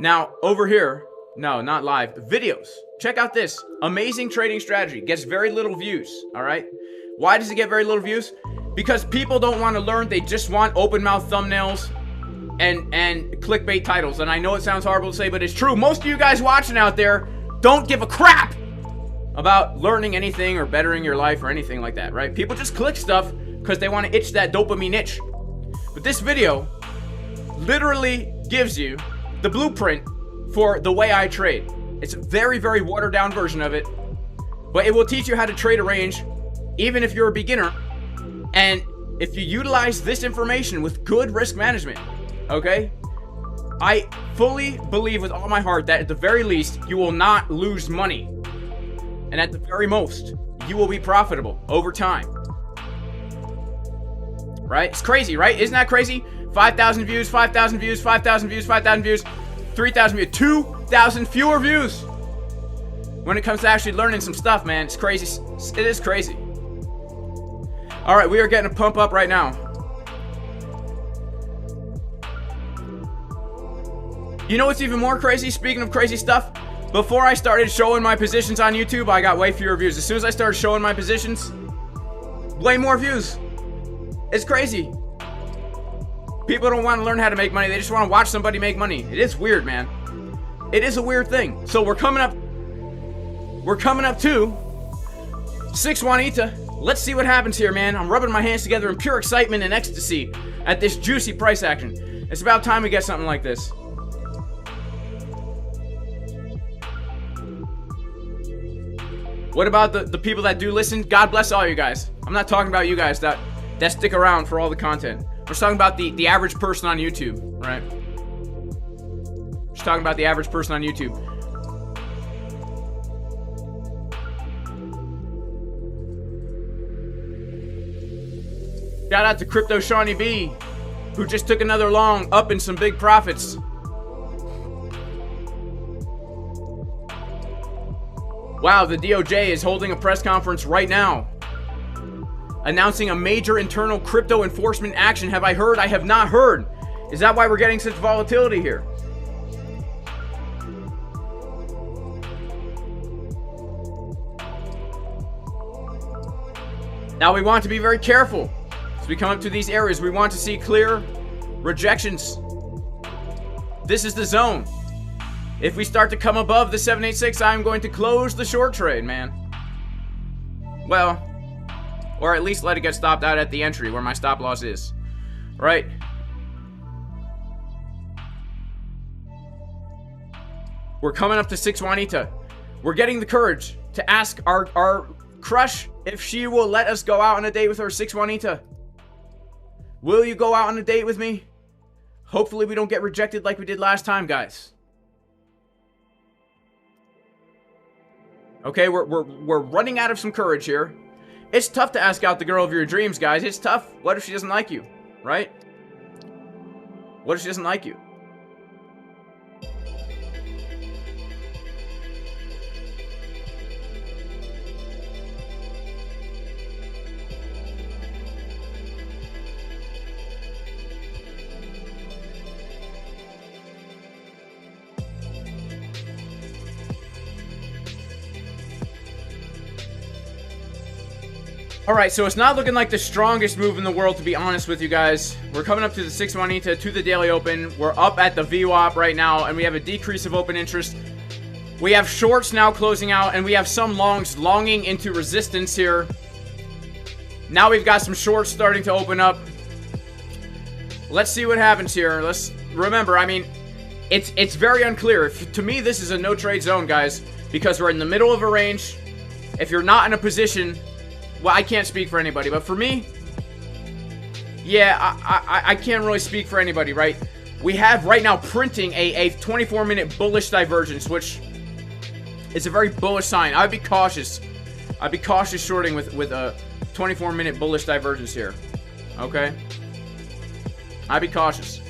Now, over here, no, not live, videos. Check out this. Amazing trading strategy. Gets very little views, all right? Why does it get very little views? Because people don't want to learn. They just want open mouth thumbnails and clickbait titles. And I know it sounds horrible to say, but it's true. Most of you guys watching out there don't give a crap about learning anything or bettering your life or anything like that, right? People just click stuff because they want to itch that dopamine itch. But this video literally gives you the blueprint for the way I trade. It's a very, very watered down version of it, But it will teach you how to trade a range, even if you're a beginner. And if you utilize this information with good risk management, okay? I fully believe with all my heart that at the very least, you will not lose money. And at the very most, you will be profitable over time. Right? It's crazy, right? Isn't that crazy? 5,000 views, 5,000 views, 5,000 views, 5,000 views, 3,000 views, 2,000 fewer views. When it comes to actually learning some stuff, man, it's crazy. It is crazy. All right, we are getting a pump up right now. You know what's even more crazy? Speaking of crazy stuff, before I started showing my positions on YouTube, I got way fewer views. As soon as I started showing my positions, way more views. It's crazy. People don't want to learn how to make money. They just want to watch somebody make money. It is weird, man. It is a weird thing. So we're coming up to 6 Juanita. Let's see what happens here, man. I'm rubbing my hands together in pure excitement and ecstasy at this juicy price action. It's about time we get something like this. What about the people that do listen? God bless all you guys. I'm not talking about you guys that stick around for all the content. We're just talking about the average person on YouTube, right? Just talking about the average person on YouTube. Shout out to Crypto Shawnee B, who just took another long up in some big profits. Wow, the DOJ is holding a press conference right now, announcing a major internal crypto enforcement action. Have I heard? I have not heard. Is that why we're getting such volatility here? Now we want to be very careful. As we come up to these areas, we want to see clear rejections. This is the zone. If we start to come above the 786, I'm going to close the short trade, man. Well, or at least let it get stopped out at the entry where my stop loss is. Right? We're coming up to 6 Juanita. We're getting the courage to ask our crush if she will let us go out on a date with her. 6 Juanita. Will you go out on a date with me? Hopefully we don't get rejected like we did last time, guys. Okay, we're running out of some courage here. It's tough to ask out the girl of your dreams, guys. It's tough. What if she doesn't like you, right? What if she doesn't like you? Alright, so it's not looking like the strongest move in the world, to be honest with you guys. We're coming up to the 6 Juanita, to the daily open. We're up at the VWAP right now, and we have a decrease of open interest. We have shorts now closing out, and we have some longs longing into resistance here. Now we've got some shorts starting to open up. Let's see what happens here. Let's remember, I mean, it's very unclear. To me, this is a no trade zone, guys, because we're in the middle of a range. If you're not in a position... Well, I can't speak for anybody, but for me, yeah, I can't really speak for anybody, right? We have right now printing a 24-minute bullish divergence, which is a very bullish sign. I'd be cautious. I'd be cautious shorting with a 24-minute bullish divergence here, okay? I'd be cautious.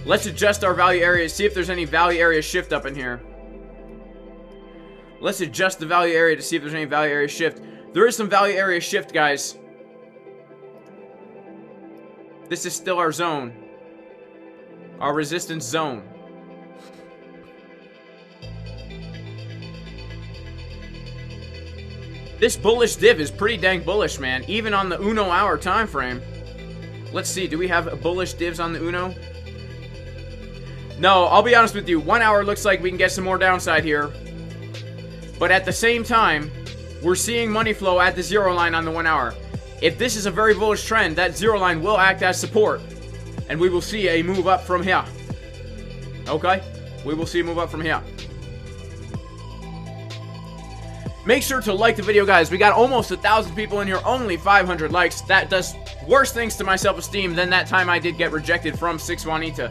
Let's adjust our value areas, see if there's any value area shift up in here. Let's adjust the value area to see if there's any value area shift. There is some value area shift, guys. This is still our zone. Our resistance zone. This bullish div is pretty dang bullish, man. Even on the Uno hour time frame. Let's see, do we have bullish divs on the Uno? No, I'll be honest with you. 1 hour looks like we can get some more downside here. But at the same time, we're seeing money flow at the 0 line on the 1 hour. If this is a very bullish trend, that 0 line will act as support. And we will see a move up from here. Okay? We will see a move up from here. Make sure to like the video, guys. We got almost 1,000 people in here, only 500 likes. That does worse things to my self-esteem than that time I did get rejected from 6 Juanita.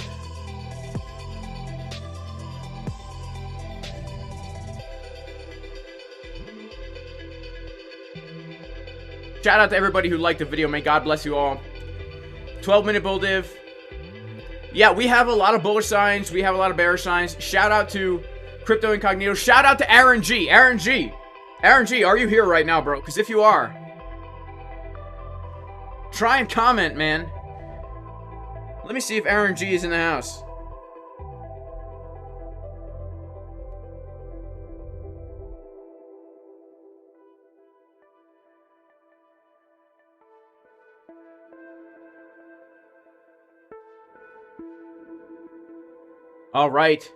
Shout out to everybody who liked the video. May God bless you all. 12-minute bull div. Yeah, we have a lot of bullish signs. We have a lot of bearish signs. Shout out to Crypto Incognito. Shout out to Aaron G. Aaron G. Aaron G, are you here right now, bro? Because if you are, try and comment, man. Let me see if Aaron G is in the house. All right.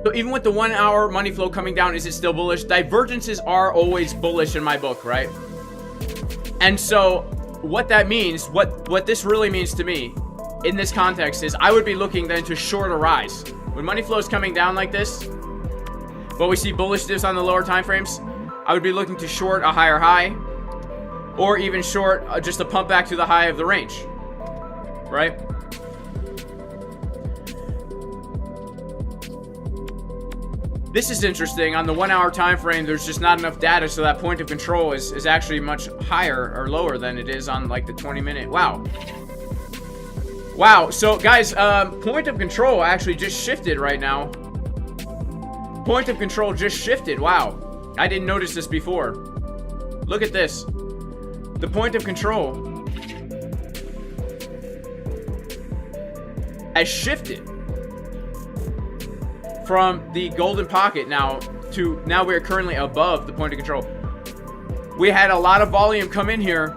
So even with the 1 hour money flow coming down, is it still bullish? Divergences are always bullish in my book, right? And so what that means, what this really means to me in this context is I would be looking then to short a rise. When money flow is coming down like this, but we see bullishness on the lower time frames, I would be looking to short a higher high, or even short just a pump back to the high of the range. Right? This is interesting. On the 1 hour time frame, there's just not enough data, so that point of control is actually much higher or lower than it is on like the 20-minute. Wow. Wow. So guys, point of control actually just shifted right now. Point of control just shifted. Wow. I didn't notice this before. Look at this. The point of control has shifted from the golden pocket now to now we're currently above the point of control. We had a lot of volume come in here,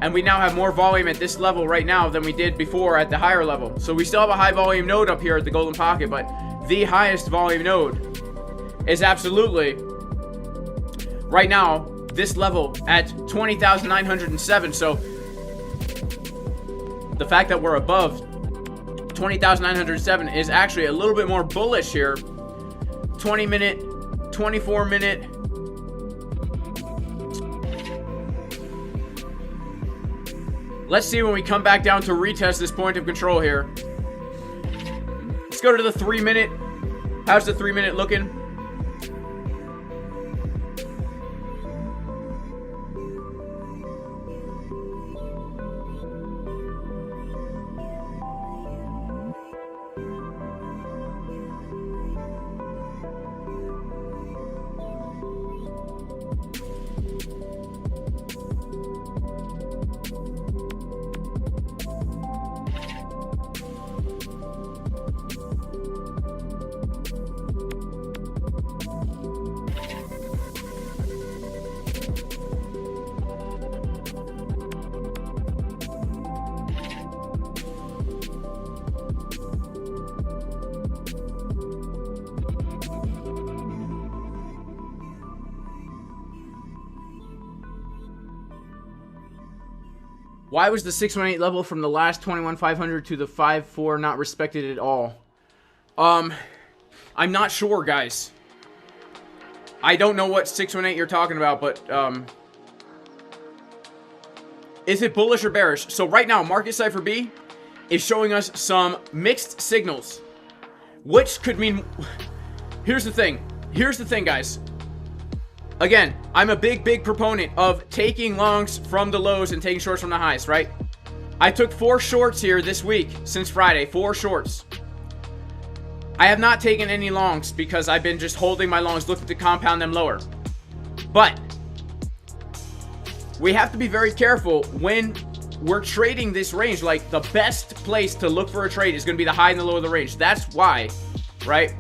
and we now have more volume at this level right now than we did before at the higher level. So we still have a high volume node up here at the golden pocket, but the highest volume node is absolutely right now this level at 20,907. So the fact that we're above 20,907 is actually a little bit more bullish here. 20-minute, 24-minute. Let's see when we come back down to retest this point of control here. Let's go to the 3-minute. How's the 3-minute looking? Why was the 618 level from the last 21,500 to the 5.4 not respected at all? I'm not sure, guys. I don't know what 618 you're talking about, but is it bullish or bearish? So right now, Market Cipher B is showing us some mixed signals, which could mean. Here's the thing, guys. Again, I'm a big proponent of taking longs from the lows and taking shorts from the highs, right? I took 4 shorts here this week since Friday, 4 shorts. I have not taken any longs because I've been just holding my longs, looking to compound them lower. But we have to be very careful when we're trading this range. Like, the best place to look for a trade is going to be the high and the low of the range. That's why, right?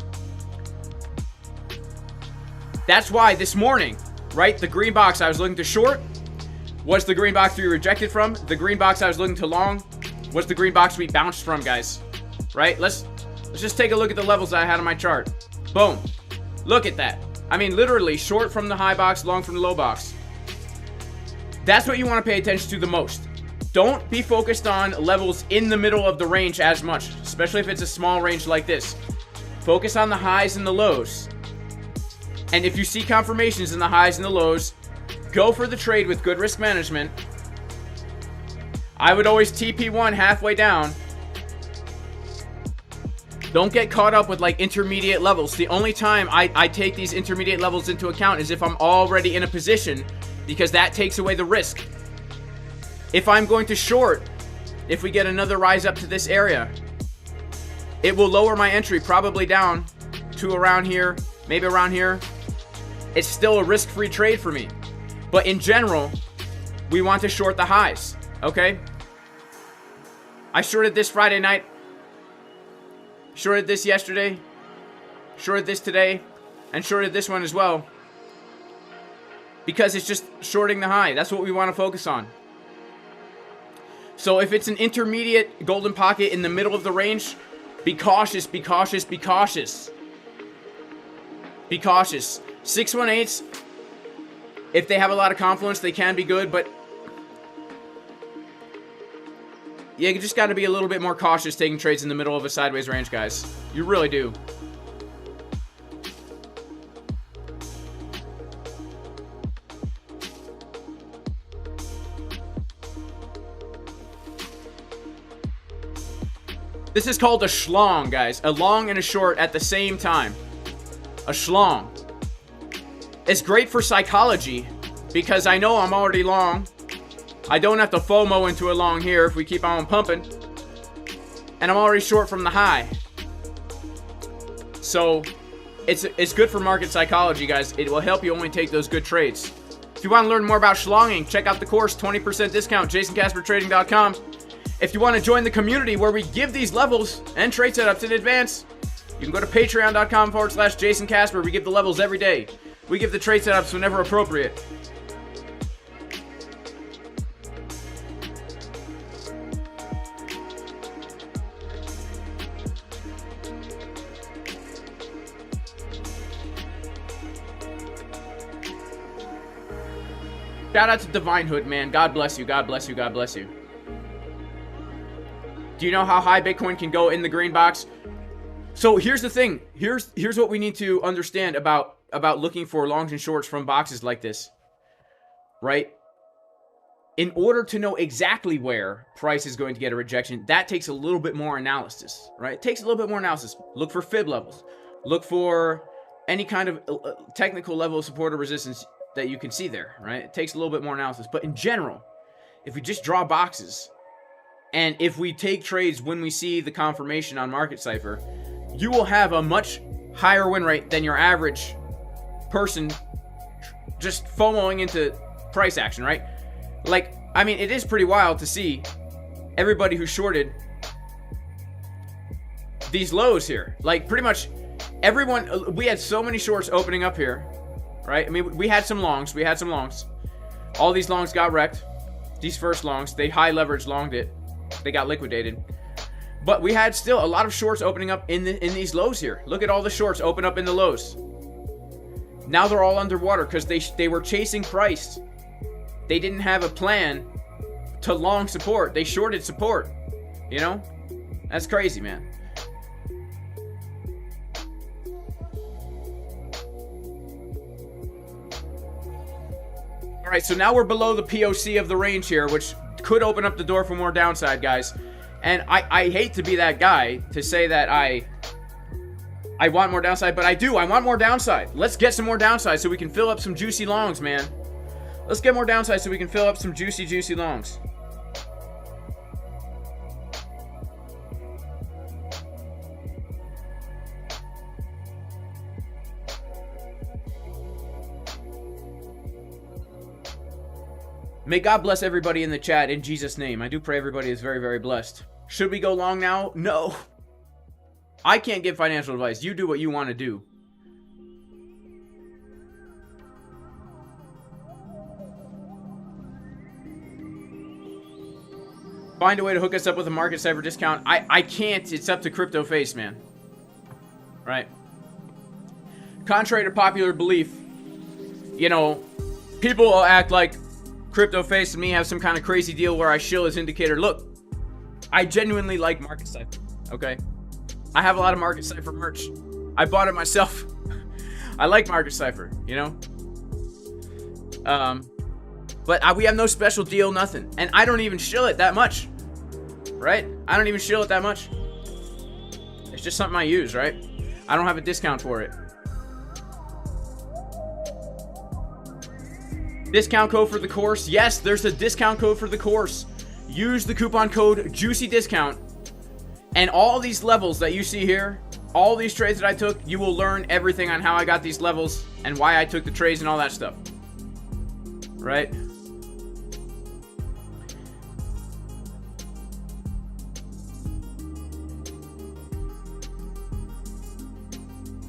That's why this morning, right, the green box I was looking to short was the green box we rejected from. The green box I was looking to long was the green box we bounced from, guys. Right? Let's just take a look at the levels that I had on my chart. Boom. Look at that. I mean, literally, short from the high box, long from the low box. That's what you want to pay attention to the most. Don't be focused on levels in the middle of the range as much, especially if it's a small range like this. Focus on the highs and the lows. And if you see confirmations in the highs and the lows, go for the trade with good risk management. I would always TP1 halfway down. Don't get caught up with like intermediate levels. The only time I take these intermediate levels into account is if I'm already in a position, because that takes away the risk. If I'm going to short, if we get another rise up to this area, it will lower my entry probably down to around here, maybe around here. It's still a risk-free trade for me. But in general, we want to short the highs, okay? I shorted this Friday night. Shorted this yesterday. Shorted this today. And shorted this one as well. Because it's just shorting the high. That's what we want to focus on. So if it's an intermediate golden pocket in the middle of the range, be cautious, be cautious, be cautious. Be cautious. 618s, if they have a lot of confluence, they can be good, but you just got to be a little bit more cautious taking trades in the middle of a sideways range, guys. You really do. This is called a schlong, guys. A long and a short at the same time. A schlong. It's great for psychology because I know I'm already long. I don't have to FOMO into a long here if we keep on pumping. And I'm already short from the high. So it's good for market psychology, guys. It will help you only take those good trades. If you want to learn more about schlonging, check out the course, 20% discount, JasonCasperTrading.com. If you want to join the community where we give these levels and trade setups in advance, you can go to patreon.com/JasonCasper. We give the levels every day. We give the trade setups whenever appropriate. Shout out to Divine Hood, man. God bless you. God bless you. God bless you. Do you know how high Bitcoin can go in the green box? So here's the thing. Here's what we need to understand about looking for longs and shorts from boxes like this. Right? In order to know exactly where price is going to get a rejection, that takes a little bit more analysis. Right? It takes a little bit more analysis. Look for fib levels. Look for any kind of technical level of support or resistance that you can see there. Right? It takes a little bit more analysis. But in general, if we just draw boxes, and if we take trades when we see the confirmation on Market Cipher, you will have a much higher win rate than your average person just FOMOing into price action, right? Like, I mean, it is pretty wild to see everybody who shorted these lows here. Like, pretty much everyone, we had so many shorts opening up here, right? I mean, we had some longs. All these longs got wrecked. These first longs, they high leverage longed it. They got liquidated. But we had still a lot of shorts opening up in these lows here. Look at all the shorts open up in the lows. Now they're all underwater because they were chasing price. They didn't have a plan to long support. They shorted support. You know? That's crazy, man. All right, so now we're below the POC of the range here, which could open up the door for more downside, guys. And I hate to be that guy to say that I want more downside, but I do. I want more downside. Let's get some more downside so we can fill up some juicy longs, man. Let's get more downside so we can fill up some juicy longs. May God bless everybody in the chat in Jesus' name. I do pray everybody is very, very blessed. Should we go long now? No. I can't give financial advice. You do what you want to do. Find a way to hook us up with a Market Cipher discount. I can't. It's up to Crypto Face, man. Right? Contrary to popular belief, you know, people will act like Crypto Face and me have some kind of crazy deal where I shill his indicator. Look, I genuinely like Market Cipher, okay? I have a lot of Market Cipher merch. I bought it myself. I like Market Cipher, you know? But we have no special deal, nothing. And I don't even shill it that much, right? I don't even shill it that much. It's just something I use, right? I don't have a discount for it. Discount code for the course. Yes, there's a discount code for the course. Use the coupon code JUICYDiscount. And all these levels that you see here, all these trades that I took, you will learn everything on how I got these levels and why I took the trades and all that stuff. Right?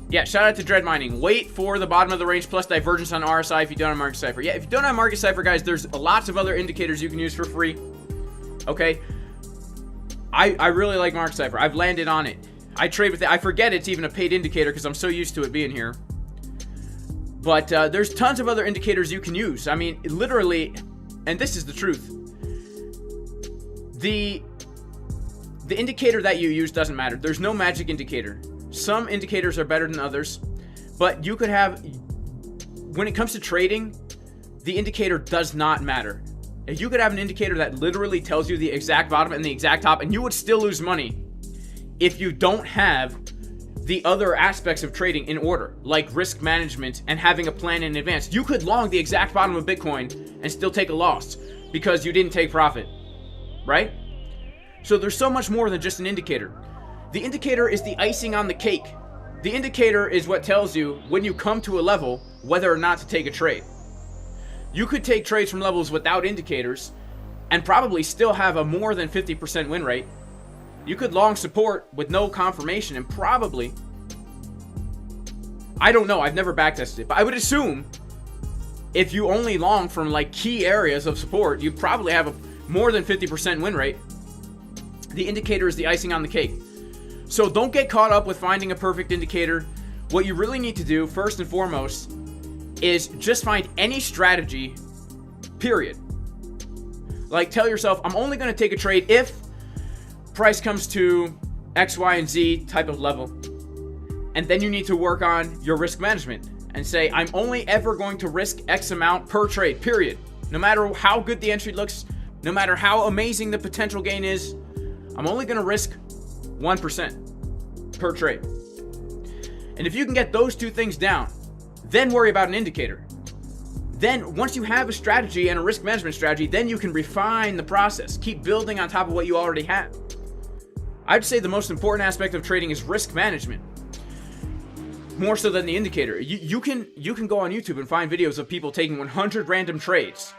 Yeah, shout out to Dread Mining. Wait for the bottom of the range plus divergence on RSI if you don't have Market Cipher. Yeah, if you don't have Market Cipher, guys, there's lots of other indicators you can use for free. Okay? I really like Market Cipher. I've landed on it. I trade with it. I forget it's even a paid indicator because I'm so used to it being here. But there's tons of other indicators you can use. I mean, literally, and this is the truth. The indicator that you use doesn't matter. There's no magic indicator. Some indicators are better than others, but you could have, when it comes to trading, the indicator does not matter. You could have an indicator that literally tells you the exact bottom and the exact top, and you would still lose money if you don't have the other aspects of trading in order, like risk management and having a plan in advance. You could long the exact bottom of Bitcoin and still take a loss because you didn't take profit, right? So there's so much more than just an indicator. The indicator is the icing on the cake. The indicator is what tells you when you come to a level whether or not to take a trade. You could take trades from levels without indicators and probably still have a more than 50% win rate. You could long support with no confirmation and probably, I don't know, I've never backtested it, but I would assume if you only long from like key areas of support, you probably have a more than 50% win rate. The indicator is the icing on the cake. So don't get caught up with finding a perfect indicator. What you really need to do, first and foremost, is just find any strategy, period. Like, tell yourself, I'm only going to take a trade if price comes to X, Y, and Z type of level. And then you need to work on your risk management and say, I'm only ever going to risk X amount per trade, period. No matter how good the entry looks, no matter how amazing the potential gain is, I'm only going to risk 1% per trade. And if you can get those two things down, then worry about an indicator. Then once you have a strategy and a risk management strategy, then you can refine the process. Keep building on top of what you already have. I'd say the most important aspect of trading is risk management, more so than the indicator. You can go on YouTube and find videos of people taking 100 random trades,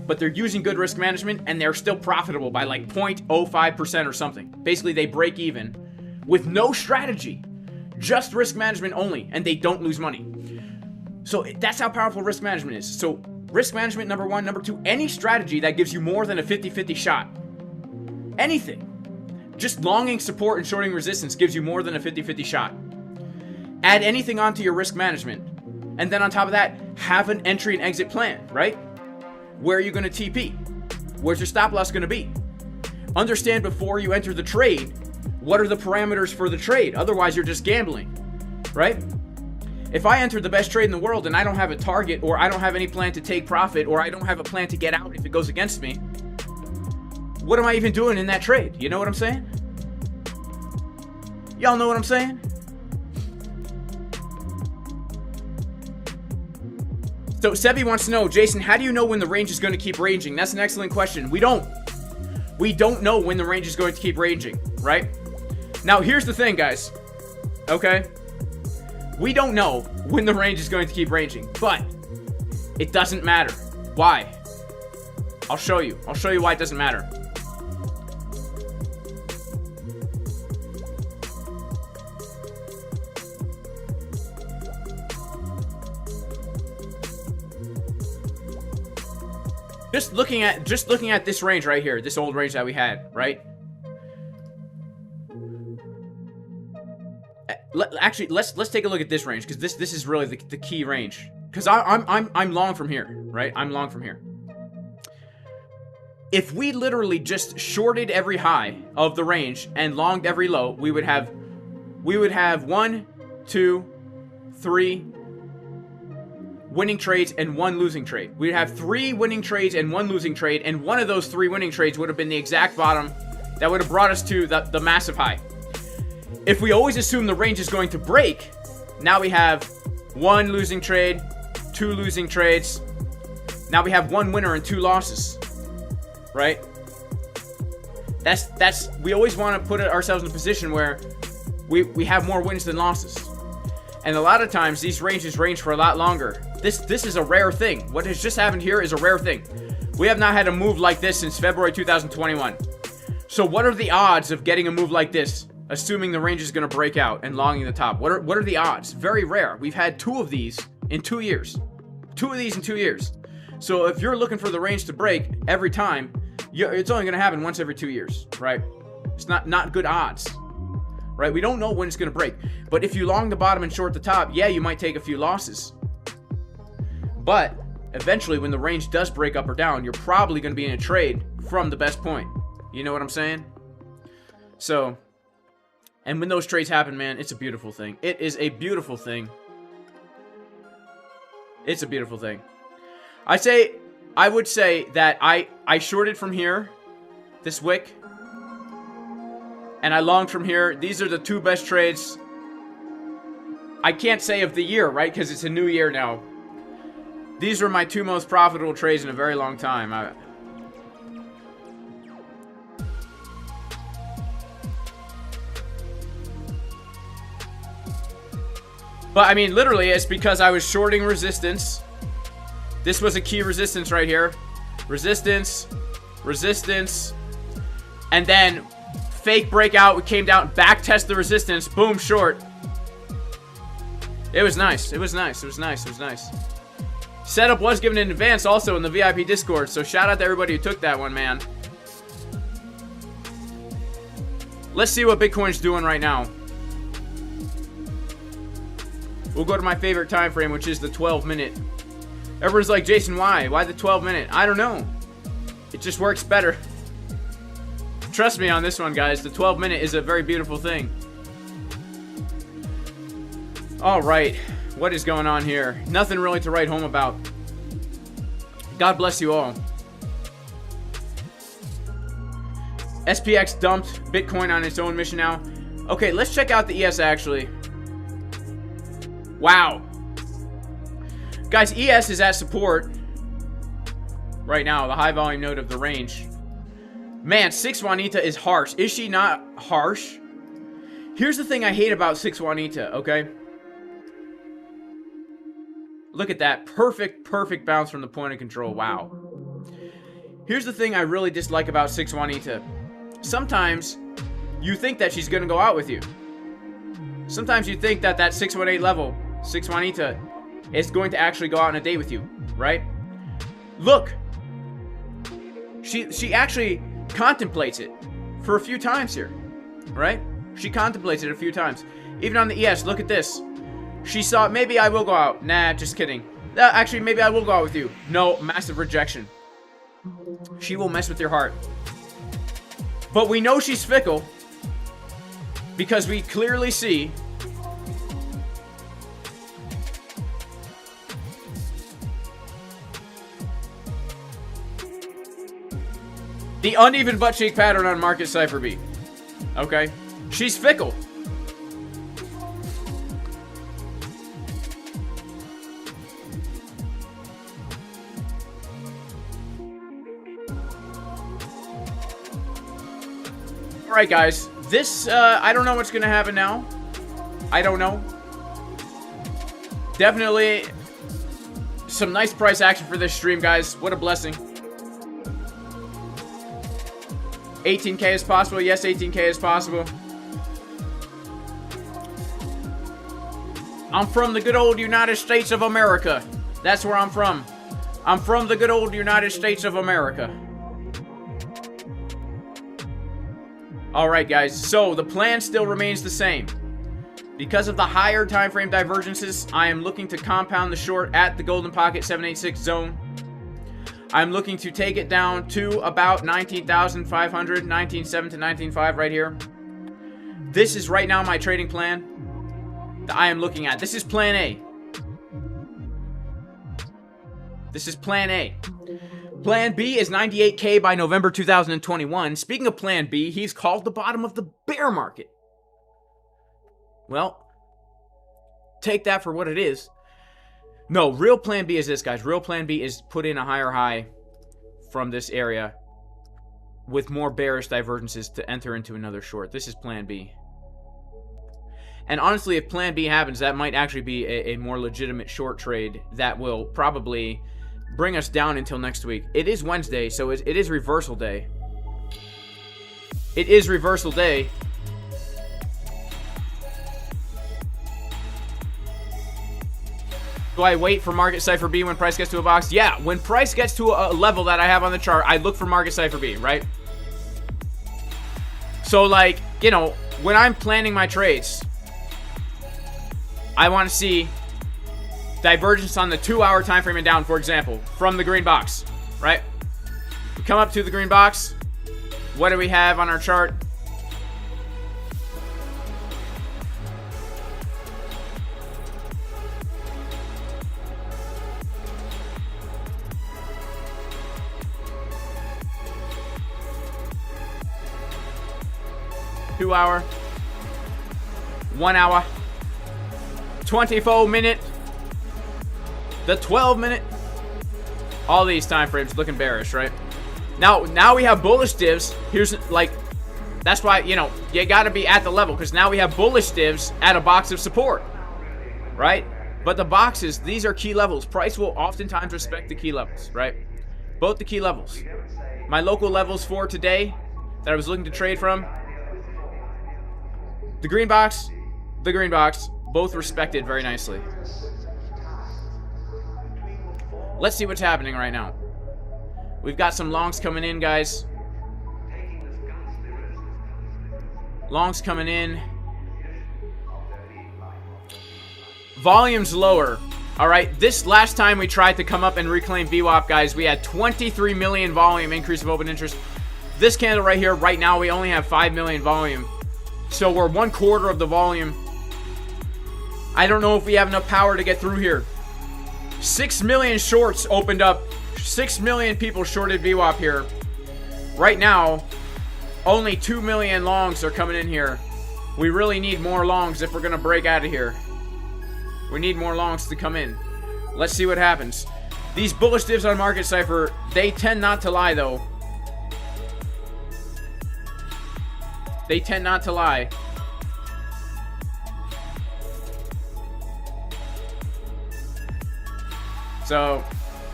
but they're using good risk management and they're still profitable by like 0.05% or something. Basically, they break even with no strategy, just risk management only, and they don't lose money. So that's how powerful risk management is. So risk management, number one. Number two, any strategy that gives you more than a 50-50 shot. Anything. Just longing support and shorting resistance gives you more than a 50-50 shot. Add anything onto your risk management. And then on top of that, have an entry and exit plan, right? Where are you going to TP? Where's your stop loss going to be? Understand before you enter the trade, what are the parameters for the trade? Otherwise, you're just gambling, right? If I enter the best trade in the world and I don't have a target, or I don't have any plan to take profit, or I don't have a plan to get out if it goes against me, what am I even doing in that trade? You know what I'm saying? Y'all know what I'm saying? So Sebi wants to know, Jason, how do you know when the range is going to keep ranging? That's an excellent question. We don't know when the range is going to keep ranging, right? Now, here's the thing, guys. Okay? We don't know when the range is going to keep ranging, but it doesn't matter. Why? I'll show you. I'll show you why it doesn't matter. Just looking at this range right here, this old range that we had, right? Actually, let's take a look at this range, because this is really the key range. Because I'm long from here, right? I'm long from here. If we literally just shorted every high of the range and longed every low, we would we would have 1, 2, 3 winning trades and 1 losing trade. We'd have 3 winning trades and 1 losing trade, and one of those 3 winning trades would have been the exact bottom that would have brought us to the massive high. If we always assume the range is going to break, now we have 1 losing trade, 2 losing trades. Now we have 1 winner and 2 losses, right? That's we always want to put ourselves in a position where we have more wins than losses. And a lot of times these ranges range for a lot longer. This is a rare thing. What has just happened here is a rare thing. We have not had a move like this since February 2021. So what are the odds of getting a move like this, assuming the range is going to break out and longing the top? What are the odds? Very rare. We've had 2 of these in 2 years. 2 of these in 2 years. So if you're looking for the range to break every time, it's only going to happen once every 2 years, right? It's not good odds, right? We don't know when it's going to break. But if you long the bottom and short the top, yeah, you might take a few losses. But eventually, when the range does break up or down, you're probably going to be in a trade from the best point. You know what I'm saying? So, and when those trades happen, man, it's a beautiful thing. It is a beautiful thing. It's a beautiful thing. I would say that I shorted from here, this wick, and I longed from here. These are the 2 best trades. I can't say of the year, right? Because it's a new year now. These are my 2 most profitable trades in a very long time. But I mean, literally, it's because I was shorting resistance. This was a key resistance right here. Resistance, resistance, and then fake breakout. We came down, back test the resistance, boom, short. It was nice. It was nice. It was nice. It was nice. Setup was given in advance also in the VIP Discord, so shout out to everybody who took that one, man. Let's see what Bitcoin's doing right now. We'll go to my favorite time frame, which is the 12-minute. Everyone's like, Jason, why? Why the 12-minute? I don't know. It just works better. Trust me on this one, guys. The 12-minute is a very beautiful thing. All right. What is going on here? Nothing really to write home about. God bless you all. SPX dumped Bitcoin on its own mission now. Okay, let's check out the ES actually. Wow. Guys, ES is at support right now, the high volume node of the range. Man, 6 Juanita is harsh. Is she not harsh? Here's the thing I hate about 6 Juanita, okay? Look at that. Perfect bounce from the point of control. Wow. Here's the thing I really dislike about 6 Juanita. Sometimes you think that she's going to go out with you. Sometimes you think that 618 level, 6 Juanita, is going to actually go out on a date with you, right? Look. She actually contemplates it for a few times here, right? She contemplates it a few times. Even on the ES, look at this. She saw, maybe I will go out. Nah, just kidding. Actually, maybe I will go out with you. No, massive rejection. She will mess with your heart. But we know she's fickle because we clearly see the uneven butt cheek pattern on market Cipher B. Okay? She's fickle. Alright, guys. This, I don't know what's gonna happen now. I don't know. Definitely some nice price action for this stream, guys. What a blessing. 18K is possible. Yes, 18K is possible. I'm from the good old United States of America. That's where I'm from. I'm from the good old United States of America. Alright, guys. So, the plan still remains the same. Because of the higher time frame divergences, I am looking to compound the short at the Golden Pocket 786 zone. I'm looking to take it down to about 19,500, 19,700 to 19,500 right here. This is right now my trading plan that I am looking at. This is plan A. This is plan A. Plan B is 98K by November 2021. Speaking of plan B, he's called the bottom of the bear market. Well, take that for what it is. No, real plan B is this, guys. Real plan B is put in a higher high from this area with more bearish divergences to enter into another short. This is plan B. And honestly, if plan B happens, that might actually be a more legitimate short trade that will probably bring us down until next week. It is Wednesday, so it is reversal day. It is reversal day. Do I wait for market Cipher B when price gets to a box? Yeah, when price gets to a level that I have on the chart, I look for market Cipher B, right? So, like, you know, when I'm planning my trades, I want to see divergence on the 2-hour time frame and down, for example, from the green box, right? We come up to the green box. What do we have on our chart? Two-hour, 1 hour, 24-minute, the 12-minute. All these time frames looking bearish, right? Now we have bullish divs. Here's like, that's why, you know, you got to be at the level, because now we have bullish divs at a box of support, right? But the boxes, these are key levels. Price will oftentimes respect the key levels, right? Both the key levels. My local levels for today that I was looking to trade from, the green box, both respected very nicely. Let's see what's happening right now. We've got some longs coming in, guys. Longs coming in. Volume's lower. All right, this last time we tried to come up and reclaim VWAP, guys, we had 23 million volume increase of open interest. This candle right here, right now, we only have 5 million volume. So we're 1/4 of the volume. I don't know if we have enough power to get through here. 6 million shorts opened up. 6 million people shorted VWAP here. Right now, only 2 million longs are coming in here. We really need more longs if we're going to break out of here. We need more longs to come in. Let's see what happens. These bullish divs on market Cipher, they tend not to lie, though. They tend not to lie. So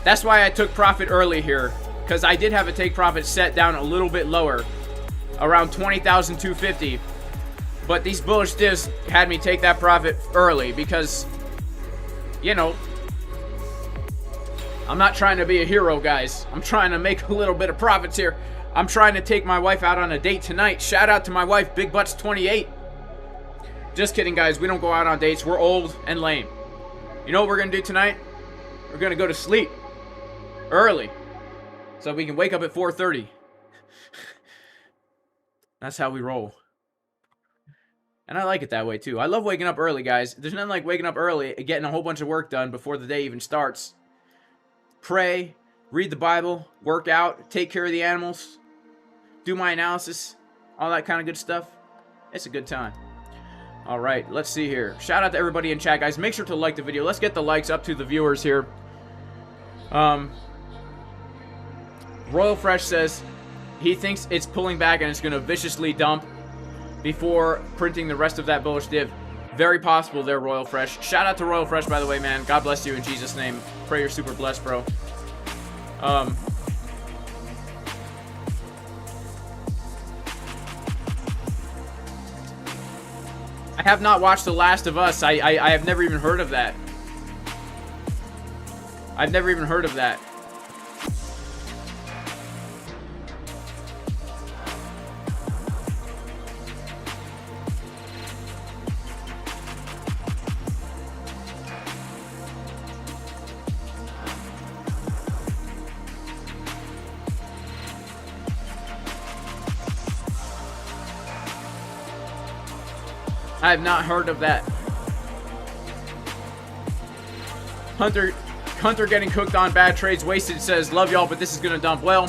that's why I took profit early here, because I did have a take profit set down a little bit lower, around 20,250. But these bullish divs had me take that profit early because, you know, I'm not trying to be a hero, guys. I'm trying to make a little bit of profits here. I'm trying to take my wife out on a date tonight. Shout out to my wife, Big Butts 28. Just kidding, guys. We don't go out on dates. We're old and lame. You know what we're going to do tonight? We're going to go to sleep early so we can wake up at 4:30. That's how we roll. And I like it that way, too. I love waking up early, guys. There's nothing like waking up early and getting a whole bunch of work done before the day even starts. Pray, read the Bible, work out, take care of the animals, do my analysis, all that kind of good stuff. It's a good time. All right, let's see here. Shout out to everybody in chat, guys. Make sure to like the video. Let's get the likes up to the viewers here. Royal Fresh says he thinks it's pulling back and it's going to viciously dump before printing the rest of that bullish div. Very possible there, Royal Fresh. Shout out to Royal Fresh, by the way, man. God bless you in Jesus' name. Pray you're super blessed, bro. I have not watched The Last of Us. I have never even heard of that. I've never even heard of that. I have not heard of that. Hunter getting cooked on bad trades. Wasted says, love y'all, but this is going to dump. Well,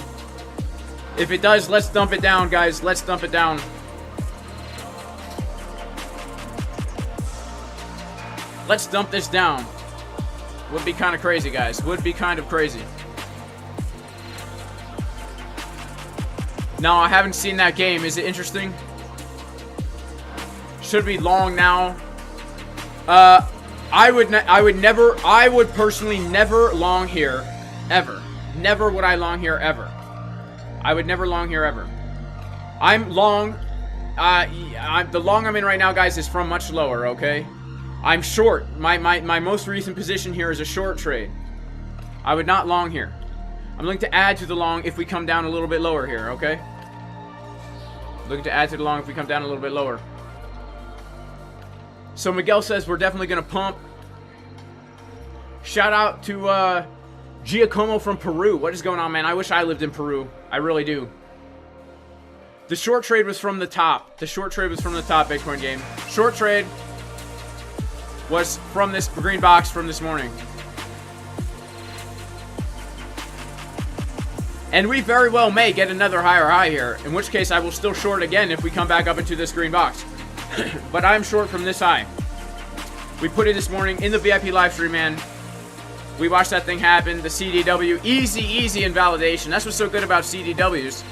if it does, let's dump it down, guys. Let's dump it down. Let's dump this down. Would be kind of crazy, guys. Would be kind of crazy. No, I haven't seen that game. Is it interesting? Should be long now. I would personally never long here, ever. Never would I long here, ever. I would never long here, ever. I'm long. The long I'm in right now, guys, is from much lower, okay? I'm short. My most recent position here is a short trade. I would not long here. I'm looking to add to the long if we come down a little bit lower here, okay? Looking to add to the long if we come down a little bit lower. So Miguel says we're definitely going to pump. Shout out to Giacomo from Peru. What is going on, man? I wish I lived in Peru. I really do. The short trade was from the top. The short trade was from the top, Bitcoin game. Short trade was from this green box from this morning. And we very well may get another higher high here, in which case I will still short again if we come back up into this green box. But I'm short from this high. We put it this morning in the VIP live stream, man. We watched that thing happen. The CDW. Easy invalidation. That's what's so good about CDWs.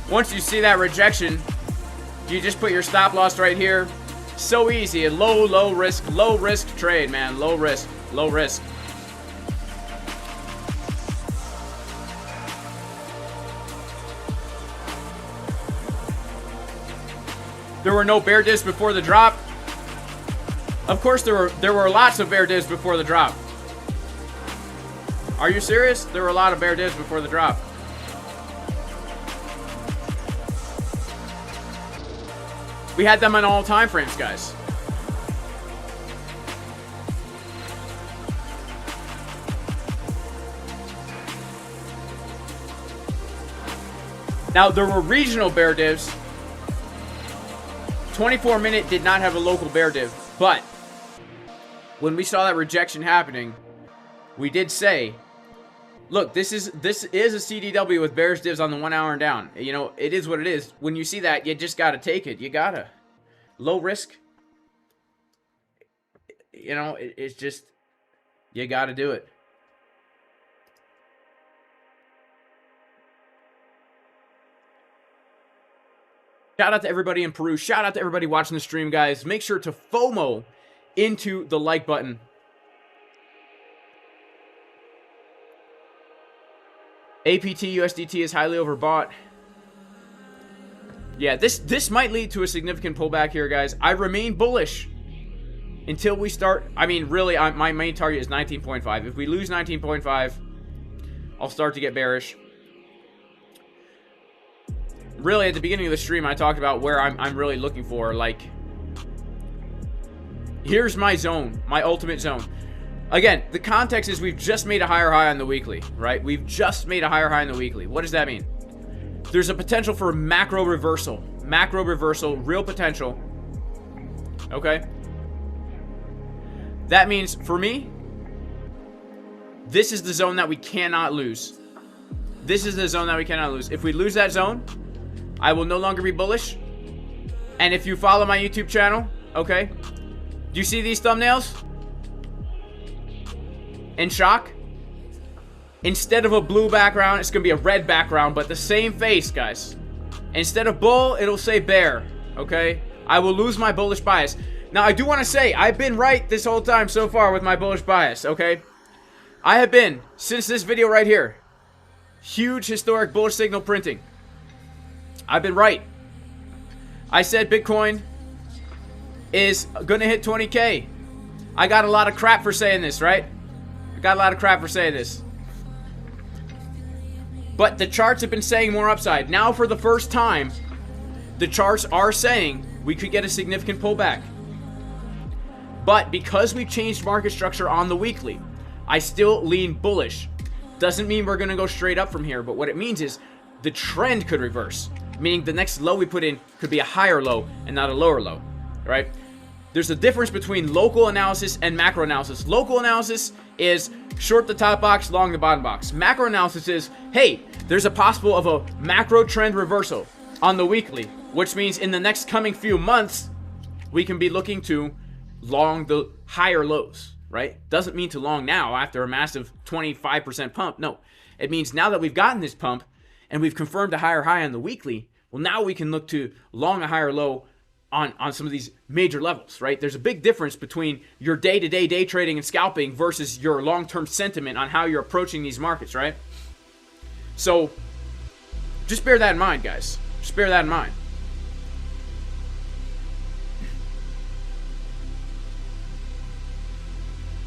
Once you see that rejection, you just put your stop loss right here. So easy. A low risk trade, man. Low risk. There were no bear divs before the drop. Of course there were lots of bear divs before the drop. Are you serious? There were a lot of bear divs before the drop. We had them on all time frames, guys. Now there were regional bear divs. 24-minute did not have a local bear div, but when we saw that rejection happening, we did say, look, this is a CDW with bearish divs on the 1 hour and down. You know, it is what it is. When you see that, you just gotta take it. You gotta. Low risk. You know, it's just, you gotta do it. Shout out to everybody in Peru. Shout out to everybody watching the stream, guys. Make sure to FOMO into the like button. APT USDT is highly overbought. Yeah, this might lead to a significant pullback here, guys. I remain bullish until we start. I mean, really, my main target is 19.5. If we lose 19.5, I'll start to get bearish. Really, at the beginning of the stream, I talked about where I'm really looking for. Like, here's my zone, my ultimate zone. Again, the context is we've just made a higher high on the weekly, right? We've just made a higher high on the weekly. What does that mean? There's a potential for macro reversal. Macro reversal, real potential. Okay? That means, for me, this is the zone that we cannot lose. This is the zone that we cannot lose. If we lose that zone, I will no longer be bullish. And if you follow my YouTube channel, okay, do you see these thumbnails? In shock? Instead of a blue background, it's going to be a red background, but the same face, guys. Instead of bull, it'll say bear, okay? I will lose my bullish bias. Now, I do want to say, I've been right this whole time so far with my bullish bias, okay? I have been, since this video right here, huge historic bullish signal printing. I've been right. I said Bitcoin is going to hit 20K. I got a lot of crap for saying this, right? I got a lot of crap for saying this. But the charts have been saying more upside. Now, for the first time, the charts are saying we could get a significant pullback. But because we've changed market structure on the weekly, I still lean bullish. Doesn't mean we're going to go straight up from here, but what it means is the trend could reverse. Meaning the next low we put in could be a higher low and not a lower low, right? there's a difference between local analysis and macro analysis. Local analysis is short the top box, long the bottom box. Macro analysis is, hey, there's a possible of a macro trend reversal on the weekly, which means in the next coming few months, we can be looking to long the higher lows, right? Doesn't mean to long now after a massive 25% pump. No, it means now that we've gotten this pump and we've confirmed a higher high on the weekly, well, now we can look to long a higher low on some of these major levels, right? There's a big difference between your day-to-day day trading and scalping versus your long-term sentiment on how you're approaching these markets, right? So just bear that in mind, guys. Just bear that in mind.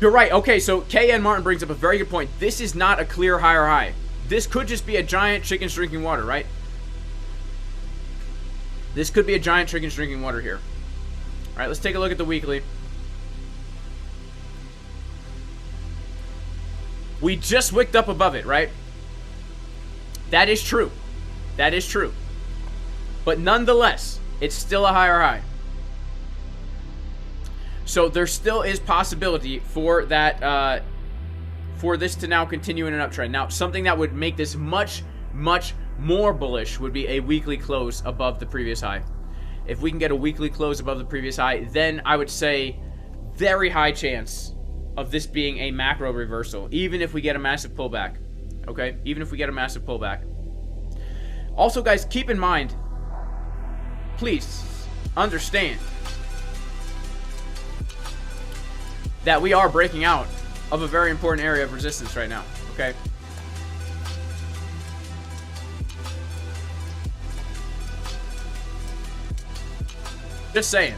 You're right. Okay, so KN Martin brings up a very good point. This is not a clear higher high. This could just be a giant chickens drinking water, right? This could be a giant chickens drinking water here. All right, let's take a look at the weekly. We just wicked up above it, right? That is true. That is true. But nonetheless, it's still a higher high. So there still is possibility for that, for this to now continue in an uptrend. Now, something that would make this much, much more bullish would be a weekly close above the previous high. If we can get a weekly close above the previous high, then I would say very high chance of this being a macro reversal, even if we get a massive pullback. Okay, even if we get a massive pullback. Also, guys, keep in mind, please understand that we are breaking out of a very important area of resistance right now, okay? Just saying.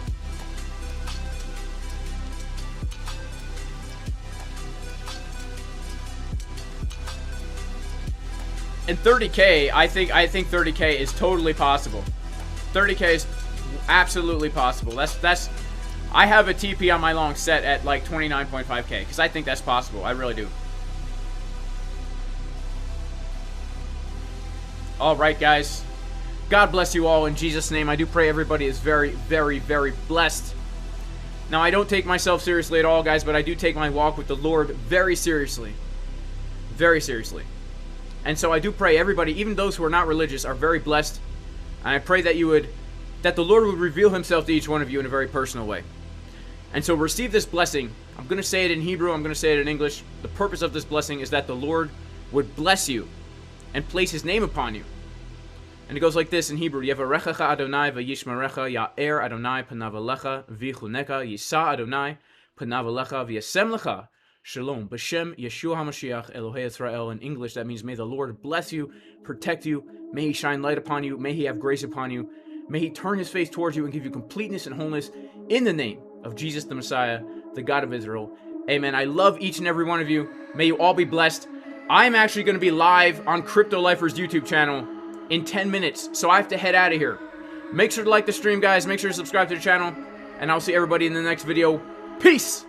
And 30K, I think 30K is totally possible. 30K is absolutely possible. That's I have a TP on my long set at like 29.5K because I think that's possible. I really do. All right, guys. God bless you all in Jesus' name. I do pray everybody is very, very, very blessed. Now, I don't take myself seriously at all, guys, but I do take my walk with the Lord very seriously. Very seriously. And so I do pray everybody, even those who are not religious, are very blessed. And I pray that that the Lord would reveal himself to each one of you in a very personal way. And so receive this blessing. I'm going to say it in Hebrew. I'm going to say it in English. The purpose of this blessing is that the Lord would bless you and place his name upon you. And it goes like this in Hebrew. Yevarechecha Adonai v'yishmerecha ya'er Adonai panav alecha v'chuneka yisa Adonai panav alecha v'yasem lecha shalom b'shem Yeshua HaMashiach Elohei Yisrael. In English, that means may the Lord bless you, protect you, may he shine light upon you, may he have grace upon you, may he turn his face towards you and give you completeness and wholeness in the name of Jesus the Messiah, the God of Israel. Amen. I love each and every one of you. May you all be blessed. I'm actually going to be live on Crypto Lifer's YouTube channel in 10 minutes, so I have to head out of here. Make sure to like the stream, guys. Make sure to subscribe to the channel, and I'll see everybody in the next video. Peace!